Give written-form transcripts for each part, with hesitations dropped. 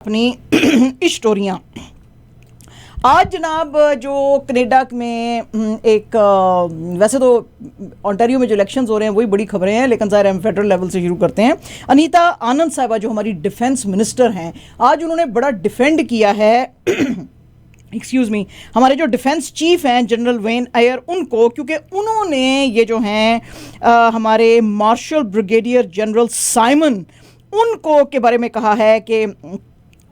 अपनी स्टोरियाँ। आज जनाब जो कनाडा में एक वैसे तो ओंटारियो में जो इलेक्शंस हो रहे हैं वही बड़ी खबरें हैं, लेकिन ज़ाहिर हम फेडरल लेवल से शुरू करते हैं। अनीता आनंद साहिबा जो हमारी डिफेंस मिनिस्टर हैं, आज उन्होंने बड़ा डिफेंड किया है एक्सक्यूज़ मी, हमारे जो डिफेंस चीफ हैं जनरल वेन आयर उनको, क्योंकि उन्होंने ये जो हैं हमारे मार्शल ब्रिगेडियर जनरल साइमन उनको के बारे में कहा है कि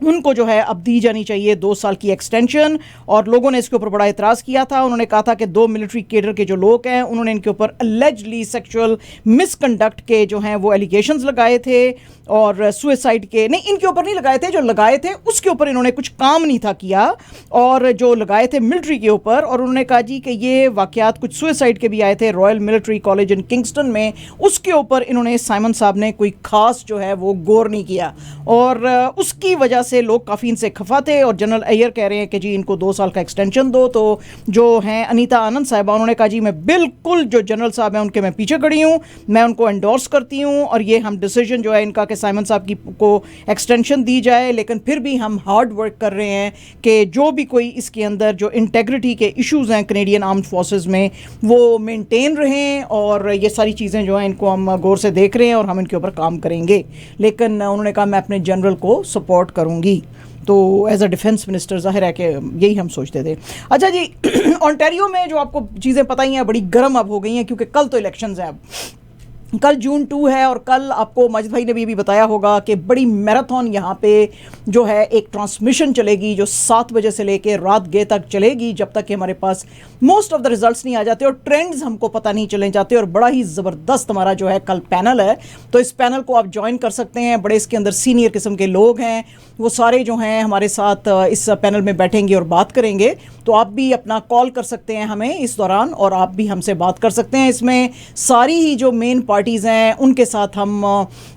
उनको जो है अब दी जानी चाहिए 2 साल की एक्सटेंशन। और लोगों ने इसके ऊपर बड़ा एतराज़ किया था। उन्होंने कहा था कि 2 मिलिट्री केडर के जो लोग हैं उन्होंने इनके ऊपर अलेजली सेक्सुअल मिसकंडक्ट के जो हैं वो एलिगेशंस लगाए थे और सुसाइड के नहीं, इनके ऊपर नहीं लगाए थे, जो लगाए थे उसके ऊपर इन्होंने कुछ काम नहीं था किया, और जो लगाए थे मिलिट्री के ऊपर। और उन्होंने कहा जी कि ये वाक़यात कुछ सुसाइड के भी आए थे royal military college in Kingston में, उसके ऊपर इन्होंने साइमन साहब ने कोई ख़ास जो है वो गौर नहीं किया, और उसकी वजह से लोग काफ़ी इनसे खफा थे। और जनरल अय्यर कह रहे हैं कि जी इनको 2 साल का एक्सटेंशन दो। तो जो हैं अनीता आनंद साहिबा, उन्होंने कहा जी मैं बिल्कुल जो जनरल साहब हैं उनके मैं पीछे खड़ी हूँ, मैं उनको एंडोर्स करती हूँ, और ये हम डिसीजन जो है इनका कि साइमन साहब की को एक्सटेंशन दी जाए, लेकिन फिर भी हम हार्ड वर्क कर रहे हैं कि जो भी कोई इसके अंदर जो इंटेग्रिटी के इश्यूज़ हैं कनेडियन आर्म्ड फोर्सेस में वो मेंटेन रहें, और ये सारी चीज़ें जो हैं इनको हम गौर से देख रहे हैं और हम इनके ऊपर काम करेंगे। लेकिन उन्होंने कहा मैं अपने जनरल को सपोर्ट करूँगी। तो एज अ डिफेंस मिनिस्टर ज़ाहिर है कि यही हम सोचते थे। अच्छा जी ओंटारियो में जो आपको चीज़ें पता ही हैं बड़ी गर्म अब हो गई हैं, क्योंकि कल तो इलेक्शंस हैं। अब कल जून 2 है, और कल आपको माजिद भाई ने भी बताया होगा कि बड़ी मैराथन यहाँ पे जो है एक ट्रांसमिशन चलेगी जो 7 बजे से लेके रात गे तक चलेगी, जब तक कि हमारे पास मोस्ट ऑफ द रिजल्ट्स नहीं आ जाते और ट्रेंड्स हमको पता नहीं चले जाते। और बड़ा ही ज़बरदस्त हमारा जो है कल पैनल है, तो इस पैनल को आप ज्वाइन कर सकते हैं। बड़े इसके अंदर सीनियर किस्म के लोग हैं, वो सारे जो हैं हमारे साथ इस पैनल में बैठेंगे और बात करेंगे। तो आप भी अपना कॉल कर सकते हैं हमें इस दौरान, और आप भी हमसे बात कर सकते हैं। इसमें सारी ही जो मेन पार्टीज़ हैं उनके साथ हम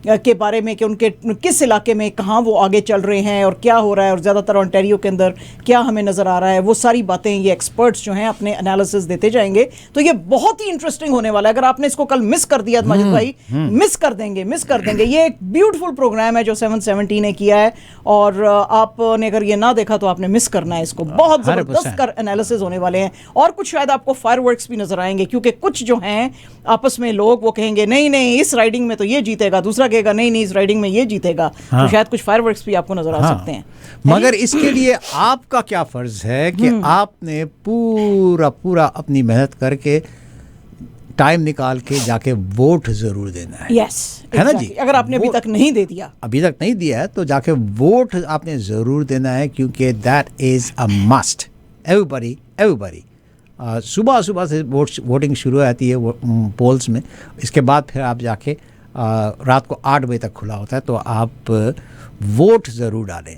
के बारे में कि उनके किस इलाके में कहाँ वो आगे चल रहे हैं और क्या हो रहा है, और ज़्यादातर ओंटारियो के अंदर क्या हमें नज़र आ रहा है, वो सारी बातें ये एक्सपर्ट्स जो हैं अपने एनालिसिस देते जाएंगे। तो ये बहुत ही इंटरेस्टिंग होने वाला है। अगर आपने इसको कल मिस कर दिया माजिद भाई, मिस कर देंगे। ये एक ब्यूटीफुल प्रोग्राम है जो 770 ने किया है, और आपने अगर ये ना देखा तो आपने मिस करना है इसको। बहुत ज़बरदस्त एनालिसिस होने वाले हैं, और कुछ शायद आपको फायरवर्क्स भी नजर आएंगे, क्योंकि कुछ जो हैं आपस में लोग वो कहेंगे नहीं नहीं इस राइडिंग में तो ये जीतेगा, दूसरा कहेगा नहीं नहीं इस राइडिंग में ये जीतेगा। तो शायद कुछ फायरवर्क्स भी आपको नजर आ सकते हैं। मगर इसके लिए आपका क्या फर्ज है कि आपने पूरा अपनी मेहनत करके टाइम निकाल के जाके वोट जरूर देना है। यस, है ना जी। अगर आपने अभी तक नहीं दिया है तो जाके वोट आपने जरूर देना है, क्योंकि that is a must. Everybody सुबह से वोटिंग शुरू हो जाती है पोल्स में। इसके बाद फिर आप जाके रात को 8 बजे तक खुला होता है, तो आप वोट ज़रूर डालें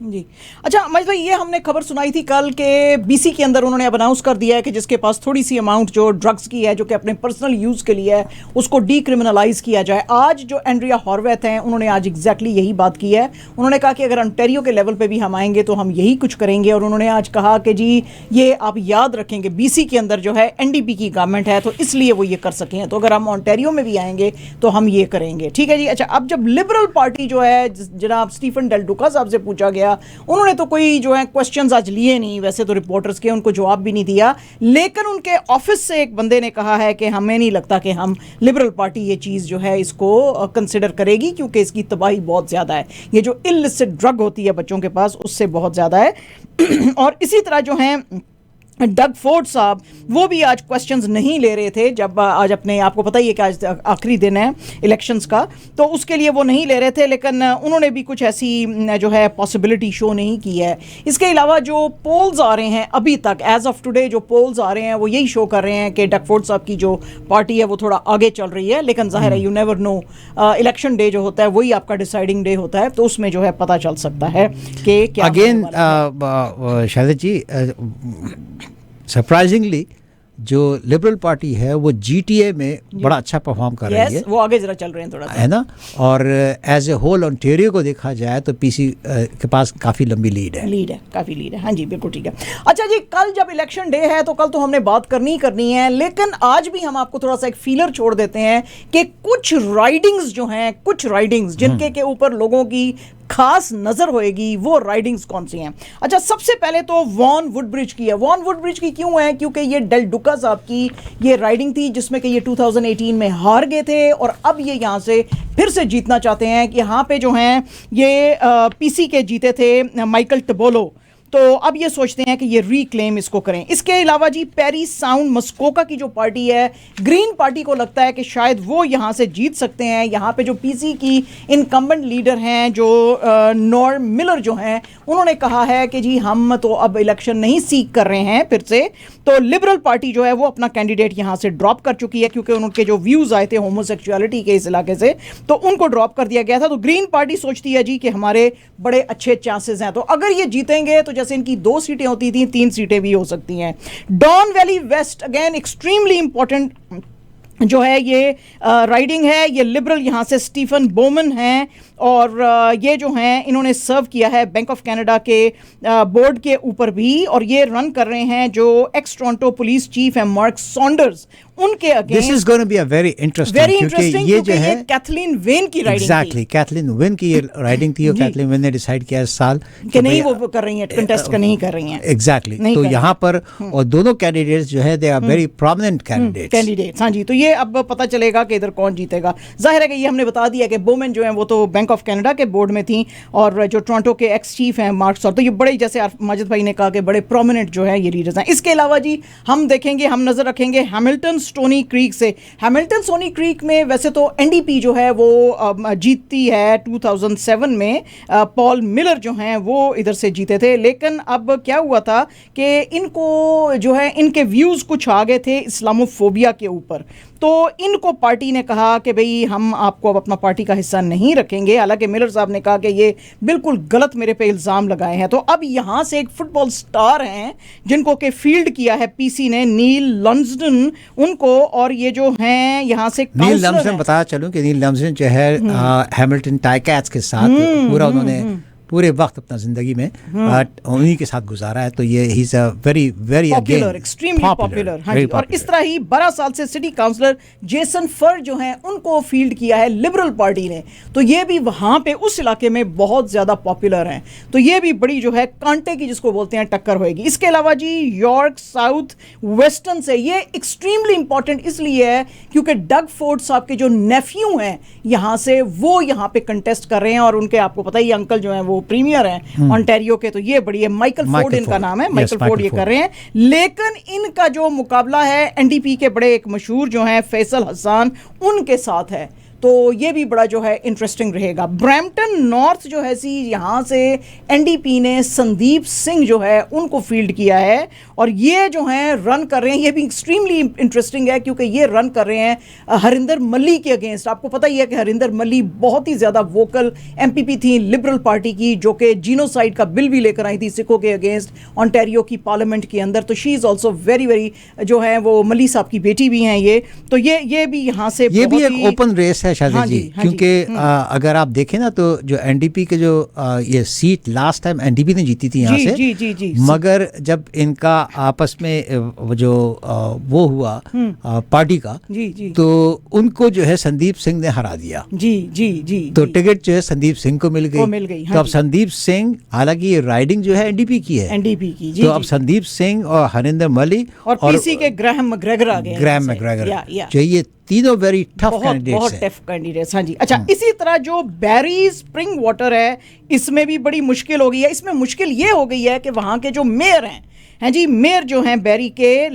जी। अच्छा मजिद भाई, ये हमने खबर सुनाई थी कल के बीसी के अंदर उन्होंने अब अनाउंस कर दिया है कि जिसके पास थोड़ी सी अमाउंट जो ड्रग्स की है जो कि अपने पर्सनल यूज़ के लिए है उसको डीक्रिमिनलाइज किया जाए। आज जो एंड्रिया हॉर्वेथ हैं उन्होंने आज एग्जैक्टली यही बात की है। उन्होंने कहा कि अगर ओंटारियो के लेवल पे भी हम आएंगे तो हम यही कुछ करेंगे। और उन्होंने आज कहा कि जी ये आप याद रखेंगे बीसी के अंदर जो है एनडीपी की गवर्नमेंट है, तो इसलिए वो ये कर सके हैं, तो अगर हम ओंटारियो में भी आएंगे तो हम ये करेंगे। ठीक है जी। अच्छा, अब जब लिबरल पार्टी जो है जनाब स्टीफन डेल डुका साहब से पूछा गया, उन्होंने तो कोई जो है क्वेश्चंस आज लिए नहीं, वैसे तो रिपोर्टर्स के, उनको जवाब भी नहीं दिया। लेकिन उनके ऑफिस से एक बंदे ने कहा है कि हमें नहीं लगता कि हम लिबरल पार्टी ये चीज़ जो है इसको कंसिडर करेगी, क्योंकि इसकी तबाही बहुत ज़्यादा है। ये जो इलिसिट ड्रग होती है बच्चों के पास उससे बहुत ज़्यादा है। और इसी तरह जो है डग फोर्ड साहब वो भी आज क्वेश्चंस नहीं ले रहे थे, जब आज अपने आपको पता ही है कि आज आखिरी दिन है इलेक्शंस का, तो उसके लिए वो नहीं ले रहे थे। लेकिन उन्होंने भी कुछ ऐसी जो है पॉसिबिलिटी शो नहीं की है। इसके अलावा जो पोल्स आ रहे हैं अभी तक एज ऑफ टुडे जो पोल्स आ रहे हैं वो यही शो कर रहे हैं कि डग फोर्ड साहब की जो पार्टी है वो थोड़ा आगे चल रही है। लेकिन जाहिर है you never know, election day जो होता है वही आपका डिसाइडिंग डे होता है, तो उसमें जो है पता चल सकता है कि क्या अगेन शाहिद जी सरप्राइजिंगली जो लिबरल पार्टी है वो जीटीए में बड़ा अच्छा परफॉर्म कर रही है। वो आगे जरा चल रहे हैं थोड़ा सा, है ना। और एज ए होल ओंटारियो को देखा जाए तो पीसी के पास काफ़ी लंबी लीड है, काफ़ी लीड है। हाँ जी बिल्कुल ठीक है। अच्छा जी, कल जब इलेक्शन डे है तो कल तो हमने बात करनी है, लेकिन आज भी हम आपको थोड़ा सा एक फीलर छोड़ देते हैं कि कुछ राइडिंग्स जो हैं, कुछ राइडिंग्स जिनके के ऊपर लोगों की खास नजर होएगी वो राइडिंग्स कौन सी हैं। अच्छा, सबसे पहले तो वॉन वुडब्रिज की है। वॉन वुडब्रिज की क्यों है? क्योंकि ये डेल डुका साहब की ये राइडिंग थी जिसमें कि ये 2018 में हार गए थे और अब ये यहां से फिर से जीतना चाहते हैं। कि यहाँ पे जो हैं ये पीसी के जीते थे माइकल टबोलो, तो अब ये सोचते हैं कि ये रिक्लेम इसको करें। इसके अलावा जी पेरी साउंड मस्कोका की जो पार्टी है, ग्रीन पार्टी को लगता है कि शायद वो यहाँ से जीत सकते हैं। यहाँ पे जो पीसी की इनकम्बेंट लीडर हैं जो नॉर्म मिलर जो हैं, उन्होंने कहा है कि जी हम तो अब इलेक्शन नहीं सीख कर रहे हैं फिर से। तो लिबरल पार्टी जो है वो अपना कैंडिडेट यहाँ से ड्रॉप कर चुकी है क्योंकि उनके जो व्यूज़ आए थे होमोसेक्सुअलिटी के इस इलाके से, तो उनको ड्रॉप कर दिया गया था। तो ग्रीन पार्टी सोचती है जी कि हमारे बड़े अच्छे चांसेस हैं, तो अगर ये जीतेंगे तो जैसे इनकी 2 सीटें होती थी 3 सीटें भी हो सकती हैं। Don Valley West again extremely important जो है ये राइडिंग है। ये लिबरल यहाँ से स्टीफन बोमन हैं और ये जो हैं इन्होंने सर्व किया है बैंक ऑफ कनाडा के बोर्ड के ऊपर भी, और ये रन कर रहे हैं जो एक्स टोरंटो पुलिस चीफ है मार्क सॉन्डर्स, उनके against. This is going to be a very interesting ये जो है कैथलीन वेन की राइडिंग एग्जैक्टली कैथलीन वेन की ये राइडिंग थी और कैथलीन वेन ने डिसाइड किया इस साल कि नहीं वो कर रही हैं कंटेस्ट का नहीं कर रही हैं एग्जैक्टली। तो यहाँ पर और दोनों कैंडिडेट्स जो है they are very prominent candidates. हाँ जी, तो ये अब पता चलेगा कि इधर कौन जीतेगा। जाहिर है कि ये हमने बता दिया कि बोमेन जो है वो तो बैंक ऑफ कनाडा के बोर्ड में थी और जो टोरंटो के एक्स चीफ हैं मार्क सॉर, तो ये बड़े जैसे माजिद भाई ने कहा कि बड़े प्रोमिनेंट जो है ये लीडर्स हैं। इसके अलावा जी हम देखेंगे, हम नजर रखेंगे हैमिल्टन स्टोनी क्रीक से। हैमिल्टन स्टोनी क्रीक में वैसे तो एनडीपी जो है वो जीतती है 2007 में, पॉल मिलर जो हैं वो इधर से जीते थे। लेकिन अब क्या हुआ था कि इनको जो है इनके व्यूज़ कुछ आ गए थे इस्लामोफोबिया के ऊपर, तो इनको पार्टी ने कहा कि भाई हम आपको अब अपना पार्टी का हिस्सा नहीं रखेंगे। हालांकि मिलर साहब ने कहा कि ये बिल्कुल गलत मेरे पे इल्ज़ाम लगाए हैं। तो अब यहाँ से एक फुटबॉल स्टार हैं जिनको के फील्ड किया है पीसी ने, नील लम्सडन उनको, और ये जो हैं यहाँ से नील लम्सडन, बताया चलूं कि नील लम्सडन जो है हैमिल्टन टाइकैट्स के साथ पूरा उन्होंने पूरे वक्त अपना जिंदगी में उन्हीं के साथ गुजारा है। तो ये he is a very very popular, extremely popular. हाँ जी, और इस तरह ही 12 साल से सिटी काउंसलर जेसन फर जो हैं उनको फील्ड किया है लिबरल पार्टी ने, तो ये भी वहाँ पे उस इलाके में बहुत ज़्यादा पॉपुलर हैं। तो ये भी बड़ी जो है कांटे की जिसको बोलते हैं टक्कर होएगी। इसके अलावा जी यॉर्क साउथ वेस्टर्न से, ये एक्सट्रीमली इंपॉर्टेंट इसलिए है क्योंकि डग फोर्ड साहब के जो नेफ्यू हैं यहाँ से वो यहाँ पे कंटेस्ट कर रहे हैं, और उनके आपको पता ही अंकल जो हैं वो प्रीमियर हैं ऑन्टेरियो के, तो ये बड़ी है माइकल फोर्ड इनका नाम है, माइकल फोर्ड ये कर रहे हैं। लेकिन इनका जो मुकाबला है एनडीपी के बड़े एक मशहूर जो हैं फैसल हसन उनके साथ है, तो ये भी बड़ा जो है इंटरेस्टिंग रहेगा। ब्रैम्पटन नॉर्थ जो है सी, यहाँ से एनडीपी ने संदीप सिंह जो है उनको फील्ड किया है, और ये जो हैं रन कर रहे हैं, ये भी एक्सट्रीमली इंटरेस्टिंग है क्योंकि ये रन कर रहे हैं हरिंदर मल्ली के अगेंस्ट। आपको पता ही है कि हरिंदर मल्ली बहुत ही ज़्यादा वोकल एमपीपी थी लिबरल पार्टी की, जो कि जीनोसाइड का बिल भी लेकर आई थी सिखों के अगेंस्ट ऑन्टेरियो की पार्लियामेंट के अंदर। तो she is also very very जो है वो मल्ली साहब की बेटी भी हैं ये, तो ये भी यहाँ से ये भी एक ओपन रेस है शादी जी, क्योंकि अगर आप देखें ना तो जो एनडीपी के जो ये सीट लास्ट टाइम एनडीपी ने जीती थी यहाँ से, जी, मगर जब इनका आपस में जो वो हुआ पार्टी का, तो उनको जो है संदीप सिंह ने हरा दिया। जी तो टिकट जो है संदीप सिंह को मिल गई। तो अब संदीप सिंह, हालांकि ये राइडिंग जो है एनडीपी की है, तो अब संदीप सिंह और हरिंदर मल्ली और पीसी के ग्रैहम मैकग्रेगर आ गए, जो ये तीनों वेरी टफ कैंडिडेट्स, बहुत टफ कैंडिडेट्स। हाँ जी, अच्छा इसी तरह जो बैरी स्प्रिंग वाटर है इसमें भी बड़ी मुश्किल हो गई है। इसमें मुश्किल ये हो गई है कि वहाँ के जो मेयर हैं जी, मेयर जो हैं बैरी के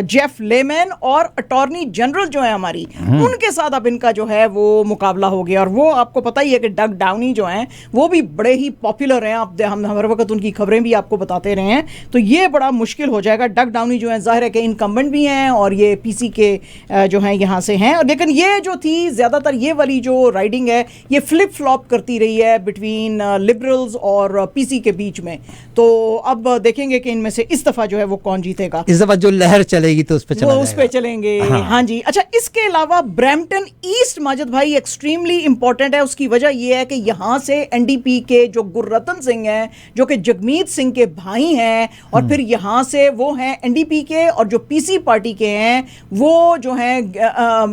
जेफ लेमन और अटॉर्नी जनरल जो है हमारी, उनके साथ अब इनका जो है वो मुकाबला हो गया। और वो आपको पता ही है कि डग डाउनी जो हैं वो भी बड़े ही पॉपुलर हैं, हम हर वक्त उनकी खबरें भी आपको बताते रहे हैं, तो ये बड़ा मुश्किल हो जाएगा। डग डाउनी जो है जाहिर है कि इनकम्बेंट भी हैं और ये पीसी के जो हैं यहाँ से हैं, लेकिन ये जो थी ज़्यादातर ये वाली जो राइडिंग है ये फ्लिप फ्लॉप करती रही है बिटवीन लिबरल्स और पीसी के बीच में। तो अब देखेंगे देखेंगे कि इनमें से इस दफा जो है वो कौन जीतेगा। इस दफा जो लहर चलेगी तो उस पे चला वो उस पे चलेंगे। हाँ जी। अच्छा, इसके अलावा ब्रैम्पटन ईस्ट माजिद भाई एक्सट्रीमली इंपॉर्टेंट है। उसकी वजह यह है कि यहाँ से एनडीपी के जो गुररतन सिंह हैं, जो कि जगमीत सिंह के भाई हैं, और फिर यहाँ से वो हैं एनडीपी के, और जो पीसी पार्टी के हैं वो जो हैं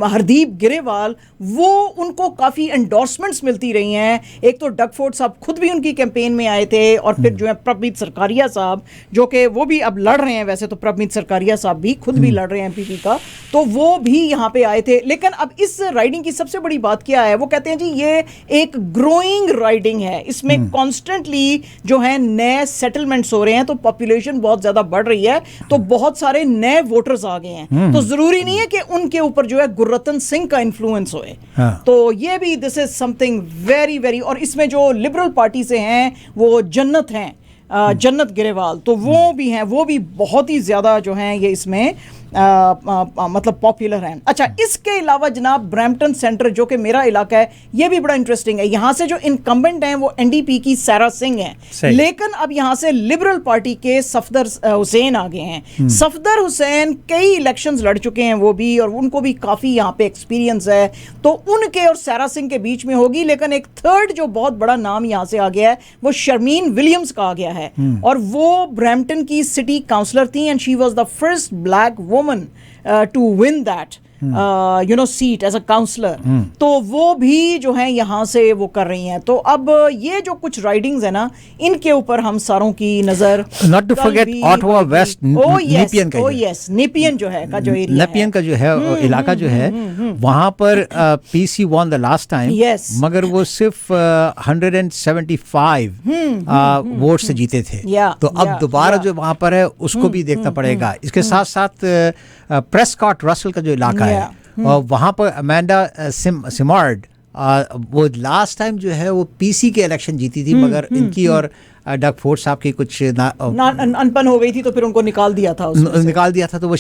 हरदीप ग्रेवाल, वो उनको काफ़ी एंडोर्समेंट्स मिलती रही हैं। एक तो डगफोर्ड साहब खुद भी उनकी कैंपेन में आए थे, और फिर जो है प्रभमीत सरकारिया साहब, जो कि वो भी अब लड़ रहे हैं, वैसे तो प्रभमीत सरकारिया साहब भी खुद भी लड़ रहे हैं एमपीपी का, तो वो भी यहाँ पे आए थे। लेकिन अब इस राइडिंग की सबसे बड़ी बात क्या है, वो कहते हैं जी ये एक ग्रोइंग राइडिंग है, इसमें कॉन्स्टेंटली जो है नए सेटलमेंट्स हो रहे हैं, तो पॉपुलेशन बहुत ज़्यादा बढ़ रही है, तो बहुत सारे नए वोटर्स आ गए हैं। तो ज़रूरी नहीं है कि उनके ऊपर जो है गुररतन सिंह का इन्फ्लुएंस होए। तो ये भी this is something very very, और इसमें जो लिबरल पार्टी से हैं वो जन्नत हैं, जन्नत ग्रेवाल, तो वो भी हैं, वो भी बहुत ही ज़्यादा जो हैं ये इसमें मतलब पॉपुलर हैं। अच्छा, इसके अलावा जनाब ब्रैम्पटन सेंटर जो कि मेरा इलाका है, ये भी बड़ा इंटरेस्टिंग है। यहाँ से जो इनकम्बेंट हैं वो एनडीपी की सारा सिंह हैं, लेकिन अब यहाँ से लिबरल पार्टी के सफदर हुसैन आ गए हैं। सफदर हुसैन कई इलेक्शंस लड़ चुके हैं वो भी, और उनको भी काफ़ी यहाँ पे एक्सपीरियंस है, तो उनके और सारा सिंह के बीच में होगी। लेकिन एक थर्ड जो बहुत बड़ा नाम यहाँ से आ गया है वो शर्मीन विलियम्स का आ गया है, और वो ब्रैम्पटन की सिटी काउंसलर थी, and she was the first black woman to win that seat as a councillor. तो वो भी जो है यहाँ से वो कर रही हैं। तो अब ये जो कुछ राइडिंग्स है ना, इनके ऊपर हम सारों की नजर, not to forget Ottawa West, Nepean का, नेपियन जो है का जो एरिया, नेपियन का जो है इलाका जो है, वहां पर PC won the last time, मगर वो सिर्फ 175 वोट से जीते थे। तो अब दोबारा जो वहां पर है उसको भी देखना पड़ेगा। इसके साथ साथ प्रेस्कॉट रसल का जो इलाका है, और वहाँ पर अमेंडा सिमार्ड, वो लास्ट टाइम जो है वो पीसी के इलेक्शन जीती थी, मगर इनकी और डगफोर्ड साहब की कुछ अनपन हो गई थी, तो फिर उनको निकाल दिया था, तो वो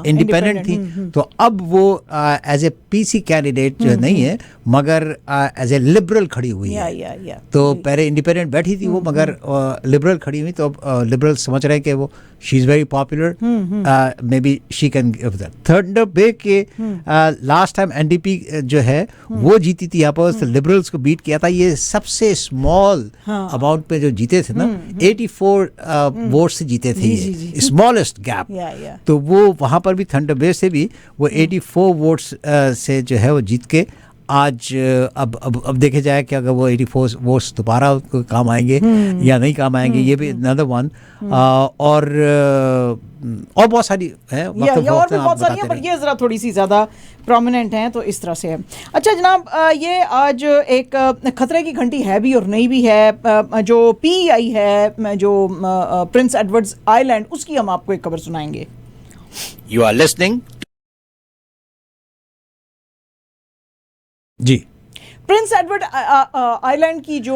इंडिपेंडेंट थी। तो अब वो एज ए पीसी कैंडिडेट जो नहीं है, मगर एज ए लिबरल खड़ी हुई है। तो पहले इंडिपेंडेंट बैठी थी वो, मगर लिबरल खड़ी हुई, तो लिबरल समझ रहे हैं कि वो she is very popular, may be she can give that. Third बे के लास्ट टाइम एनडीपी जो है वो जीती थी यहाँ पर, लिबरल्स को बीट किया था। ये सबसे स्मॉल अमाउंट पे जो जीते थे ना, 84 वोट से जीते थे, ये स्मॉलेस्ट गैप। तो वो वहाँ पर भी थंडर बे से भी वो 84 वोट्स से जो है वो जीत के आज अब देखे जाए कि अगर वो 84 वोट्स दोबारा काम आएंगे या नहीं काम आएंगे, ये भी अनदर वन। और बहुत सारी है, और भी बहुत सारी हैं, पर ये ज़रा थोड़ी सी ज़्यादा प्रोमिनेंट हैं, तो इस तरह से है। अच्छा जनाब, ये आज एक खतरे की घंटी है भी और नहीं भी है। जो PEI है, जो प्रिंस एडवर्ड्स आइलैंड, उसकी हम आपको एक खबर सुनाएंगे। यू आर लिसनिंग जी। प्रिंस एडवर्ड आइलैंड की जो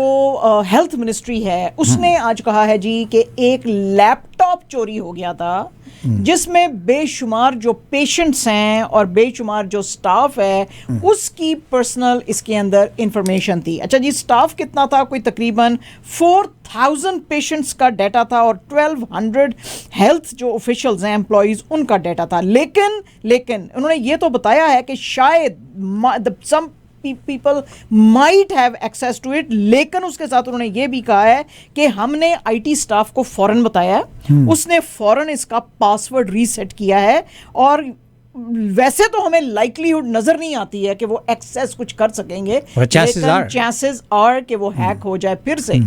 हेल्थ मिनिस्ट्री है, उसने आज कहा है जी कि एक लैपटॉप चोरी हो गया था, जिसमें बेशुमार जो पेशेंट्स हैं और बेशुमार जो स्टाफ है उसकी पर्सनल इसके अंदर इंफॉर्मेशन थी। अच्छा जी, स्टाफ कितना था? कोई तकरीबन 4000 पेशेंट्स का डाटा था, और 1200 हेल्थ जो ऑफिशियल्स हैं, एम्प्लॉइज, उनका डाटा था। लेकिन उन्होंने ये तो बताया है कि शायद सम people might have access to it, लेकिन उसके साथ उन्होंने ये भी कहा है कि हमने IT स्टाफ को फौरन बताया, उसने फौरन इसका पासवर्ड रीसेट किया है, और वैसे तो हमें लाइकलीहुड नजर नहीं आती है कि वो एक्सेस कुछ कर सकेंगे, लेकिन चांसेस आर कि वो हैक हो जाए फिर से।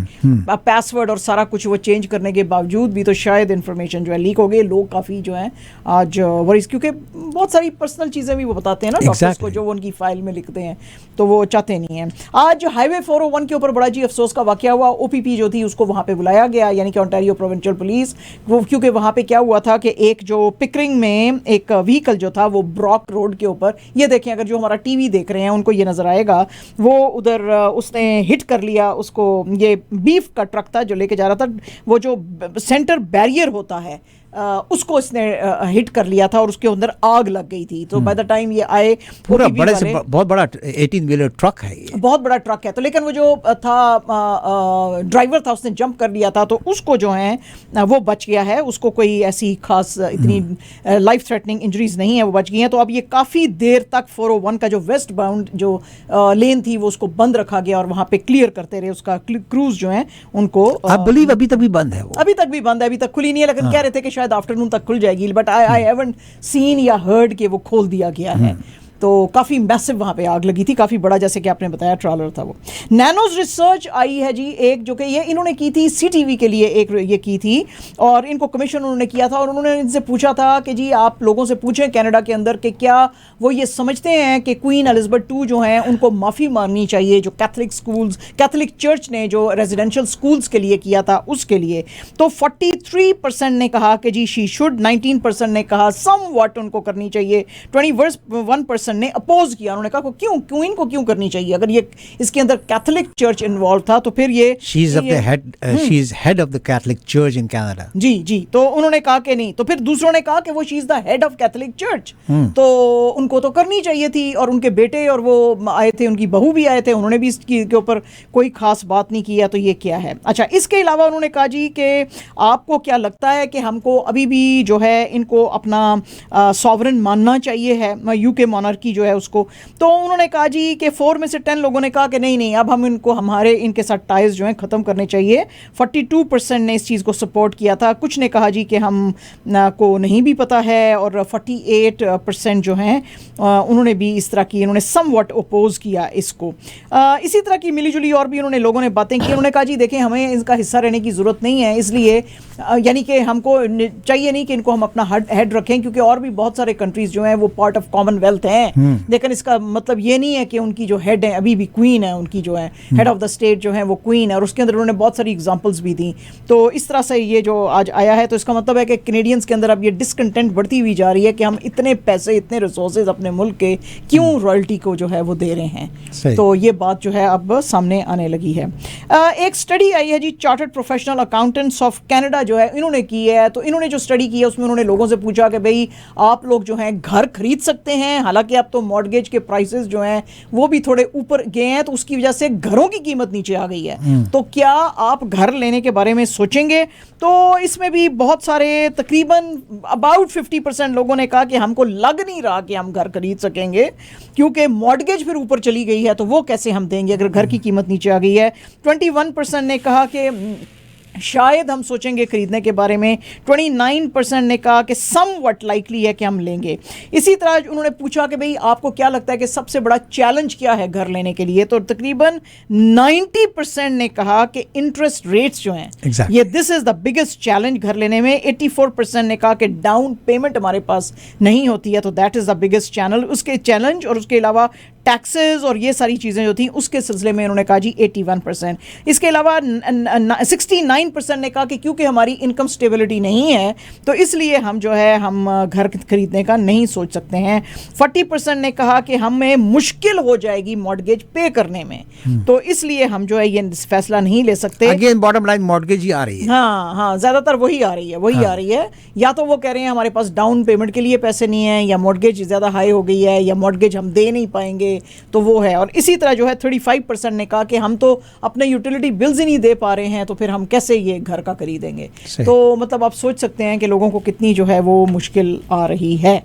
पासवर्ड और सारा कुछ वो चेंज करने के बावजूद भी तो शायद इंफॉर्मेशन जो है लीक हो गई। लोग काफ़ी जो हैं आज वरीज, क्योंकि बहुत सारी पर्सनल चीज़ें भी वो बताते हैं ना डॉक्टर्स को, जो वो उनकी फाइल में लिखते हैं, तो वो चाहते नहीं हैं। आज हाईवे 401 के ऊपर बड़ा जी अफसोस का वाकया हुआ। OPP जो थी उसको वहाँ पे बुलाया गया, यानी कि ओंटारियो प्रोविंशियल पुलिस, वो क्योंकि वहाँ पे क्या हुआ था कि एक जो पिकरिंग में एक व्हीकल जो था वो ब्रॉक रोड के ऊपर, ये देखें, अगर जो हमारा टीवी देख रहे हैं उनको ये नजर आएगा, वो उधर उसने हिट कर लिया उसको। ये बीफ का ट्रक था जो लेके जा रहा था, वो जो सेंटर बैरियर होता है उसको इसने हिट कर लिया था और उसके अंदर आग लग गई थी। तो बाय द टाइम ये आए, पूरा OTB बड़े से वाले, बहुत बड़ा 18 व्हीलर ट्रक है ये। बहुत बड़ा ट्रक है। तो लेकिन वो जो था ड्राइवर था, उसने जंप कर लिया था, तो उसको जो है वो बच गया है, उसको कोई ऐसी खास इतनी लाइफ थ्रेटनिंग इंजरीज नहीं है, वो बच गई हैं। तो अब ये काफ़ी देर तक 401 का जो वेस्ट बाउंड जो लेन थी वो उसको बंद रखा गया और वहाँ पे क्लियर करते रहे, उसका क्रूज जो है उनको आई बिलीव अभी तक भी बंद है वो। अभी तक भी बंद है, अभी तक खुली नहीं है, लेकिन कह रहे थे कि शायद आफ्टरनून तक खुल जाएगी, बट आई हैवंट सीन या हर्ड कि वो खोल दिया गया है। तो काफ़ी मैसिव वहाँ पे आग लगी थी, काफ़ी बड़ा, जैसे कि आपने बताया ट्रॉलर था वो। नैनोज रिसर्च आई है जी एक, जो कि ये इन्होंने की थी CTV के लिए, एक ये की थी और इनको कमीशन उन्होंने किया था और उन्होंने इनसे पूछा था कि जी आप लोगों से पूछें कनाडा के अंदर कि क्या वो ये समझते हैं कि क्वीन एलिजाबेथ II जो हैं उनको माफ़ी मांगनी चाहिए जो कैथलिक स्कूल्स, कैथलिक चर्च ने जो रेजिडेंशियल स्कूल्स के लिए किया था उसके लिए। तो 43% ने कहा कि जी शी शुड, 19% ने कहा सम वॉट उनको करनी चाहिए, 21% ने अपोज किया। उन्होंने कहा क्यों, क्वीन को क्यों करनी चाहिए, अगर ये इसके अंदर कैथलिक चर्च इन्वॉल्व था तो फिर ये she is head of the Catholic church in Canada. जी। तो उन्होंने कहा कि नहीं, तो फिर दूसरों ने कहा कि वो she is the head of Catholic church, तो उनको तो करनी चाहिए थी। और उनके बेटे और वो आए थे, उनकी बहू भी आए थे, उन्होंने भी इसके ऊपर कोई खास बात नहीं किया। तो ये क्या है। अच्छा, इसके अलावा उन्होंने कहा जी कि आपको क्या लगता है कि हमको अभी भी जो है इनको अपना सॉवरन मानना चाहिए है, यूके मोनार्की जो है उसको। तो उन्होंने कहा जी कि 4 में से 10 लोगों ने कहा कि नहीं, अब हम इनको हमारे इनके साथ टाइज जो हैं ख़त्म करने चाहिए। 42% ने इस चीज़ को सपोर्ट किया था, कुछ ने कहा जी कि हम को नहीं भी पता है, और 48% जो हैं उन्होंने भी इस तरह की, इन्होंने समवट अपोज किया इसको। इसी तरह की मिलीजुली और भी उन्होंने लोगों ने बातें की। उन्होंने कहा जी देखें, हमें इसका हिस्सा रहने की ज़रूरत नहीं है, इसलिए यानी कि हमको चाहिए नहीं कि इनको हम अपना हेड रखें, क्योंकि और भी बहुत सारे कंट्रीज जो हैं वो पार्ट ऑफ कॉमनवेल्थ हैं। लेकिन इसका मतलब ये नहीं है कि उनकी जो हेड है अभी भी क्वीन है, उनकी जो है हेड ऑफ द स्टेट जो है वो क्वीन है, और उसके अंदर उन्होंने बहुत सारी एग्जांपल्स भी दी। तो इस तरह से ये जो आज आया है, तो इसका मतलब है कि कैनेडियंस के अंदर अब ये डिसकंटेंट बढ़ती हुई जा रही है कि हम इतने पैसे, इतने रिसोर्सेज अपने मुल्क के क्यों रॉयल्टी को जो है वो दे रहे हैं। तो ये बात जो है अब सामने आने लगी है। एक स्टडी आई है जी, chartered professional accountants of Canada जो है इन्होंने की है। तो इन्होंने जो स्टडी की है उसमें उन्होंने लोगों से पूछा कि भाई आप लोग जो हैं घर खरीद सकते हैं, हालांकि अब तो मॉर्गेज के प्राइसेस जो हैं वो भी थोड़े ऊपर गए हैं, तो उसकी वजह से घरों की कीमत नीचे आ गई है। तो क्या आप घर लेने के बारे में सोचेंगे? तो इसमें भी बहुत सारे, तकरीबन अबाउट 50% लोगों ने कहा कि हमको लग नहीं रहा कि हम घर खरीद सकेंगे, क्योंकि मॉर्गेज फिर ऊपर चली गई है, तो वो कैसे हम देंगे अगर घर की कीमत नीचे आ गई है। 21% ने कहा कि शायद हम सोचेंगे खरीदने के बारे में। 29% ने कहा कि समवट लाइकली है कि हम लेंगे। इसी तरह उन्होंने पूछा कि भाई आपको क्या लगता है कि सबसे बड़ा चैलेंज क्या है घर लेने के लिए, तो तकरीबन 90% ने कहा कि इंटरेस्ट रेट्स जो हैं ये this is the biggest challenge घर लेने में। 84% ने कहा कि डाउन पेमेंट हमारे पास नहीं होती है, तो दैट इज द बिगेस्ट उसके चैलेंज। और उसके अलावा टैक्सेस और ये सारी चीज़ें जो थी उसके सिलसिले में उन्होंने कहा जी 81%। इसके अलावा 69% ने कहा कि क्योंकि हमारी इनकम स्टेबिलिटी नहीं है तो इसलिए हम जो है हम घर खरीदने का नहीं सोच सकते हैं। 40% ने कहा कि हमें मुश्किल हो जाएगी मॉर्गेज पे करने में, तो इसलिए हम जो है ये फैसला नहीं ले सकते। अगेन बॉटम लाइन मॉर्गेज ही आ रही है। हाँ, ज़्यादातर वही आ रही है, या तो वो कह रहे हैं हमारे पास डाउन पेमेंट के लिए पैसे नहीं है, या मॉर्गेज ज़्यादा हाई हो गई है, या मॉर्गेज हम दे नहीं पाएंगे, तो वो है। और इसी तरह जो है 35% ने कहा कि हम तो अपने यूटिलिटी बिल्स ही नहीं दे पा रहे हैं, तो फिर हम कैसे ये घर का खरीदेंगे। तो मतलब आप सोच सकते हैं कि लोगों को कितनी जो है वो मुश्किल आ रही है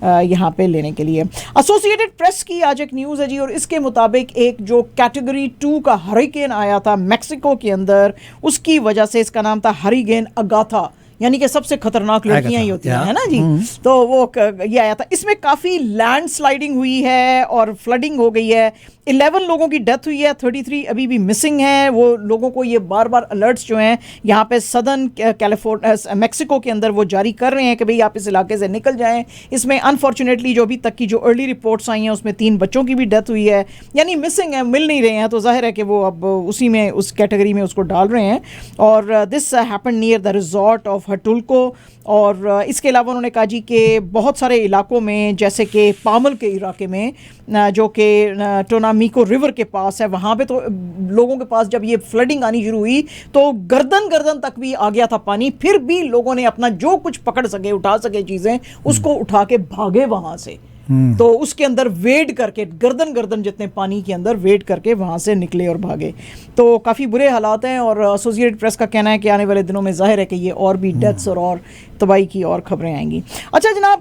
यहाँ पे लेने के लिए। एसोसिएटेड प्रेस की आज एक न्यूज़ है जी, और इसके मुताबिक एक जो कैटेगरी 2 का हरिकेन आया था मैक्सिको के अंदर, उसकी वजह से इसका नाम था हरिकेन अगाथा, यानी कि सबसे खतरनाक लड़कियां ही होती हैं, है ना जी। तो वो ये आया था, इसमें काफ़ी लैंड स्लाइडिंग हुई है और फ्लडिंग हो गई है। 11 लोगों की डेथ हुई है, 33 अभी भी मिसिंग हैं। वो लोगों को ये बार बार अलर्ट्स जो हैं यहाँ पे सदर्न कैलिफोर्निया मैक्सिको के अंदर वो जारी कर रहे हैं कि भाई आप इस इलाके से निकल जाएं। इसमें अनफॉर्चुनेटली जो अभी तक की जो अर्ली रिपोर्ट्स आई हैं उसमें 3 बच्चों की भी डेथ हुई है, यानी मिसिंग है, मिल नहीं रहे हैं। तो जाहिर है कि वो अब उसी में उस कैटेगरी में उसको डाल रहे हैं। और this happened near the resort of Huatulco. और इसके अलावा उन्होंने कहा जी कि बहुत सारे इलाकों में, जैसे कि पामल के इलाके में जो कि टोना मीको रिवर के पास है, वहाँ पे तो लोगों के पास जब ये फ्लडिंग आनी शुरू हुई तो गर्दन गर्दन तक भी आ गया था पानी, फिर भी लोगों ने अपना जो कुछ पकड़ सके, उठा सके चीज़ें, उसको उठा के भागे वहाँ से। तो उसके अंदर वेड करके गर्दन गर्दन जितने पानी के अंदर वेड करके वहाँ से निकले और भागे। तो काफ़ी बुरे हालात हैं और एसोसिएटेड प्रेस का कहना है कि आने वाले दिनों में जाहिर है कि ये और भी डेथ्स और तबाही की और खबरें आएंगी। अच्छा जनाब,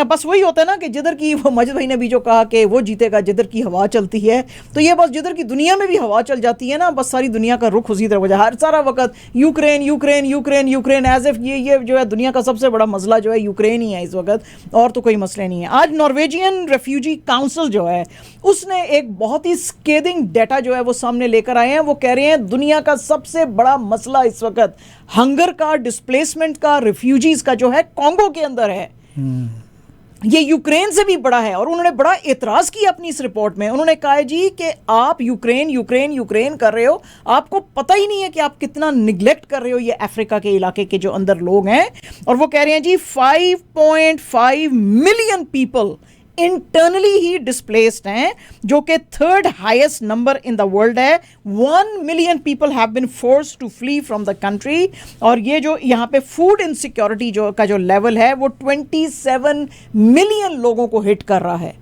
बस वही होता है ना कि जिधर की, वो मजिद भाई ने भी जो कहा कि वो जीतेगा जिधर की हवा चलती है, तो ये बस जिधर की दुनिया में भी हवा चल जाती है ना, बस सारी दुनिया का रुख उसी तरफ हो जाए। हर सारा वक्त Ukraine Ukraine Ukraine Ukraine, as if ये जो है दुनिया का सबसे बड़ा मसला जो है यूक्रेन ही है इस वक्त, और तो कोई मसले नहीं है। आज नॉर्वेजियन रेफ्यूजी काउंसिल जो है उसने एक बहुत ही स्केदिंग डेटा जो है वो सामने लेकर आए हैं। वो कह रहे हैं दुनिया का सबसे बड़ा मसला इस वक्त हंगर का, डिस्प्लेसमेंट का, रिफ्यूजीज का जो है कॉन्गो के अंदर है, ये यूक्रेन से भी बड़ा है। और उन्होंने बड़ा एतराज किया अपनी इस रिपोर्ट में। उन्होंने कहा है जी कि आप यूक्रेन यूक्रेन यूक्रेन कर रहे हो, आपको पता ही नहीं है कि आप कितना निगलेक्ट कर रहे हो ये अफ्रीका के इलाके के जो अंदर लोग हैं। और वो कह रहे हैं जी 5.5 मिलियन पीपल इंटरनली ही डिस्प्लेस्ड हैं, जो कि third highest number in the world है। 1 million people have been forced to flee from the country. और ये जो यहाँ पे फूड इनसिक्योरिटी जो का जो लेवल है वो 27 मिलियन लोगों को हिट कर रहा है।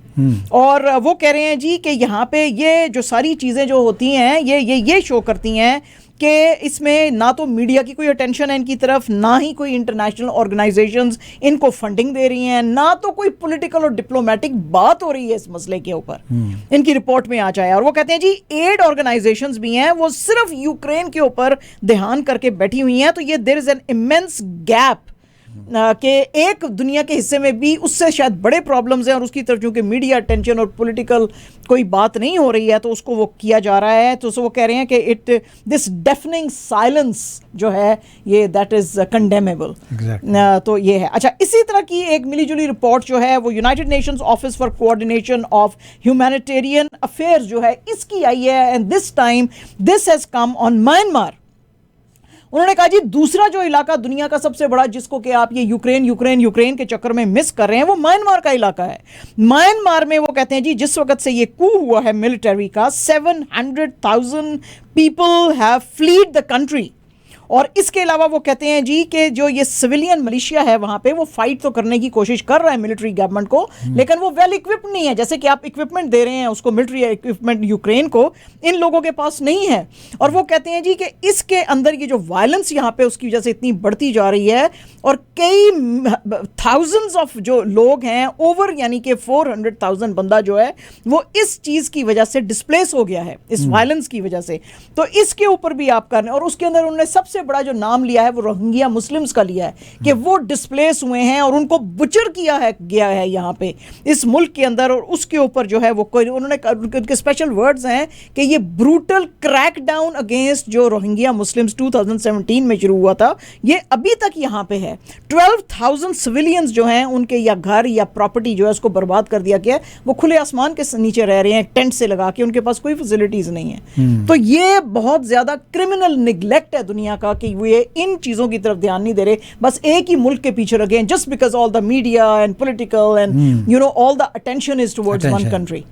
और वो कह रहे हैं जी कि यहाँ पे ये जो सारी चीज़ें जो होती हैं ये शो करती हैं कि इसमें ना तो मीडिया की कोई अटेंशन है इनकी तरफ, ना ही कोई इंटरनेशनल ऑर्गेनाइजेशंस इनको फंडिंग दे रही हैं, ना तो कोई पॉलिटिकल और डिप्लोमेटिक बात हो रही है इस मसले के ऊपर। इनकी रिपोर्ट में आ जाए। और वो कहते हैं जी एड ऑर्गेनाइजेशंस भी हैं, वो सिर्फ यूक्रेन के ऊपर ध्यान करके बैठी हुई हैं। तो ये there is an immense gap कि एक दुनिया के हिस्से में भी उससे शायद बड़े प्रॉब्लम्स हैं और उसकी तरफ चूंकि मीडिया अटेंशन और पॉलिटिकल कोई बात नहीं हो रही है तो उसको वो किया जा रहा है। तो वो कह रहे हैं कि दिस डेफनिंग साइलेंस जो है ये दैट इज कंडेमेबल। तो ये है। अच्छा, इसी तरह की एक मिलीजुली रिपोर्ट जो है वो United Nations office for coordination of humanitarian affairs जो है इसकी आई है, and this time this has come on Myanmar. उन्होंने कहा जी दूसरा जो इलाका दुनिया का सबसे बड़ा जिसको कि आप ये यूक्रेन यूक्रेन यूक्रेन के चक्कर में मिस कर रहे हैं वो म्यांमार का इलाका है। म्यांमार में वो कहते हैं जी जिस वक्त से ये कू हुआ है मिलिट्री का 700,000 people have fled the country. और इसके अलावा वो कहते हैं जी कि जो ये सिविलियन मलेशिया है वहाँ पे वो फाइट तो करने की कोशिश कर रहा है मिलिट्री गवर्नमेंट को, लेकिन वो वेल इक्विप्ड नहीं है। जैसे कि आप इक्विपमेंट दे रहे हैं उसको, मिलिट्री इक्विपमेंट यूक्रेन को, इन लोगों के पास नहीं है। और वो कहते हैं जी कि इसके अंदर ये जो वायलेंस यहाँ पे उसकी वजह से इतनी बढ़ती जा रही है और कई थाउजेंड्स ऑफ जो लोग हैं, ओवर यानी कि 400,000 बंदा जो है वो इस चीज़ की वजह से डिस्प्लेस हो गया है, इस वायलेंस की वजह से। तो इसके ऊपर भी आप कर रहे हैं। और उसके अंदर उन्होंने सबसे बड़ा जो नाम लिया है वो रोहिंग्या मुस्लिम्स का लिया है कि वो डिस्प्लेस हुए हैं और उनको बुचर किया है गया है यहाँ पे इस मुल्क के अंदर। और उसके ऊपर जो है वो कोई उन्होंने उनके स्पेशल वर्ड्स हैं कि ये ब्रूटल क्रैकडाउन अगेंस्ट जो रोहिंग्या मुस्लिम्स 2017 में शुरू हुआ था ये अभी तक यहाँ पे है। 12,000 सिविलियंस जो हैं उनके या घर या प्रॉपर्टी जो है उसको बर्बाद कर दिया गया। वो खुले आसमान के नीचे रह रहे हैं टेंट से लगा के, उनके पास कोई फैसिलिटीज नहीं है। तो ये बहुत ज्यादा क्रिमिनल निगलेक्ट है दुनिया का कि ये इन चीजों की तरफ ध्यान नहीं दे रहे, बस एक ही मुल्क के पीछे लगे हैं just because all the media and political and you know all the attention is towards one country,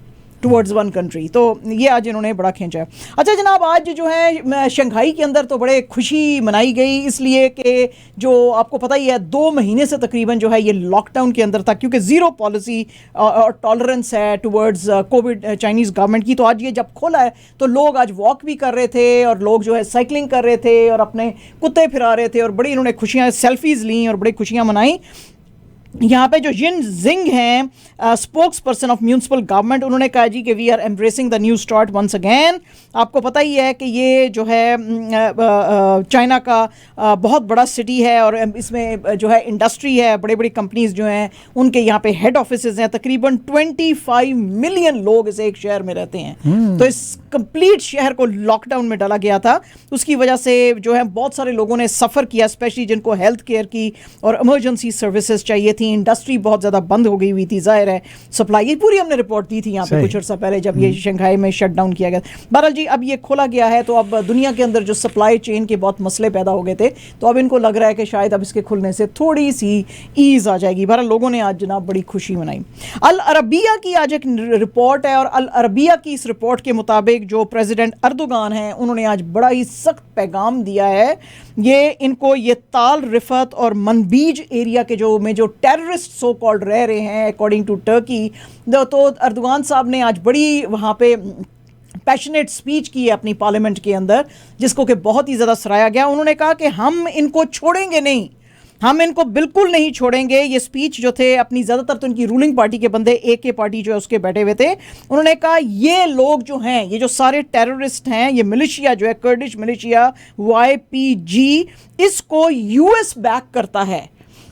towards one country. तो ये आज इन्होंने बड़ा खींचा है। अच्छा जनाब, आज जो है शंघाई के अंदर तो बड़े खुशी मनाई गई इसलिए कि जो आपको पता ही है 2 महीने से तकरीबन जो है ये लॉकडाउन के अंदर था क्योंकि ज़ीरो पॉलिसी और टॉलरेंस है टुवर्ड्स कोविड चाइनीज़ गवर्नमेंट की। तो आज ये जब खोला है तो लोग आज वॉक भी कर रहे थे और लोग जो है साइकिलिंग कर रहे थे और अपने कुत्ते फिरा रहे थे और बड़ी इन्होंने खुशियाँ सेल्फीज़ ली और बड़ी खुशियाँ मनाई। यहाँ पे जो जिन जिंग हैं spokesperson of municipal government, उन्होंने कहा जी कि we are embracing the new start once again. आपको पता ही है कि ये जो है चाइना का बहुत बड़ा सिटी है और इसमें जो है इंडस्ट्री है, बड़े बड़ी कंपनीज जो हैं उनके यहाँ पे हेड ऑफिसेज हैं। तकरीबन 25 मिलियन लोग इस एक शहर में रहते हैं। तो इस कंप्लीट शहर को लॉकडाउन में डाला गया था। उसकी वजह से जो है बहुत सारे लोगों ने सफ़र किया, स्पेशली जिनको हेल्थ केयर की और इमरजेंसी सर्विसेज चाहिए थी। थी, इंडस्ट्री बहुत ज़्यादा बंद हो गई हुई थी, जाहिर है सप्लाई, ये पूरी हमने रिपोर्ट दी थी यहाँ पे कुछ अर्सा पहले जब ये शंघाई में शट डाउन किया गया। बहरहाल जी अब ये खोला गया है, तो अब दुनिया के अंदर जो सप्लाई चेन के बहुत मसले पैदा हो गए थे, तो अब इनको लग रहा है कि शायद अब इसके खुलने से थोड़ी सी ईज आ जाएगी। बहरहाल लोगों ने आज जनाब बड़ी खुशी मनाई। अल अरबिया की आज एक रिपोर्ट है, और अल अरबिया की इस रिपोर्ट के मुताबिक जो प्रेसिडेंट अर्दोगान हैं उन्होंने आज बड़ा ही सख्त पैगाम दिया है। ये ताल रिफत और मनबीज एरिया के जो टेररिस्ट सो कॉल्ड रह रहे हैं अकॉर्डिंग टू टर्की, तो अर्दोगान साहब ने आज बड़ी वहाँ पे पैशनेट स्पीच की है अपनी पार्लियामेंट के अंदर, जिसको कि बहुत ही ज़्यादा सराहा गया। उन्होंने कहा कि हम इनको छोड़ेंगे नहीं, हम इनको बिल्कुल नहीं छोड़ेंगे। ये स्पीच जो थे अपनी ज़्यादातर तो इनकी रूलिंग पार्टी के बंदे AK पार्टी जो है उसके बैठे हुए थे। उन्होंने कहा ये लोग जो हैं, ये जो सारे टेररिस्ट हैं, ये मिलिशिया जो है कर्डिश मिलिशिया YPG, इसको US बैक करता है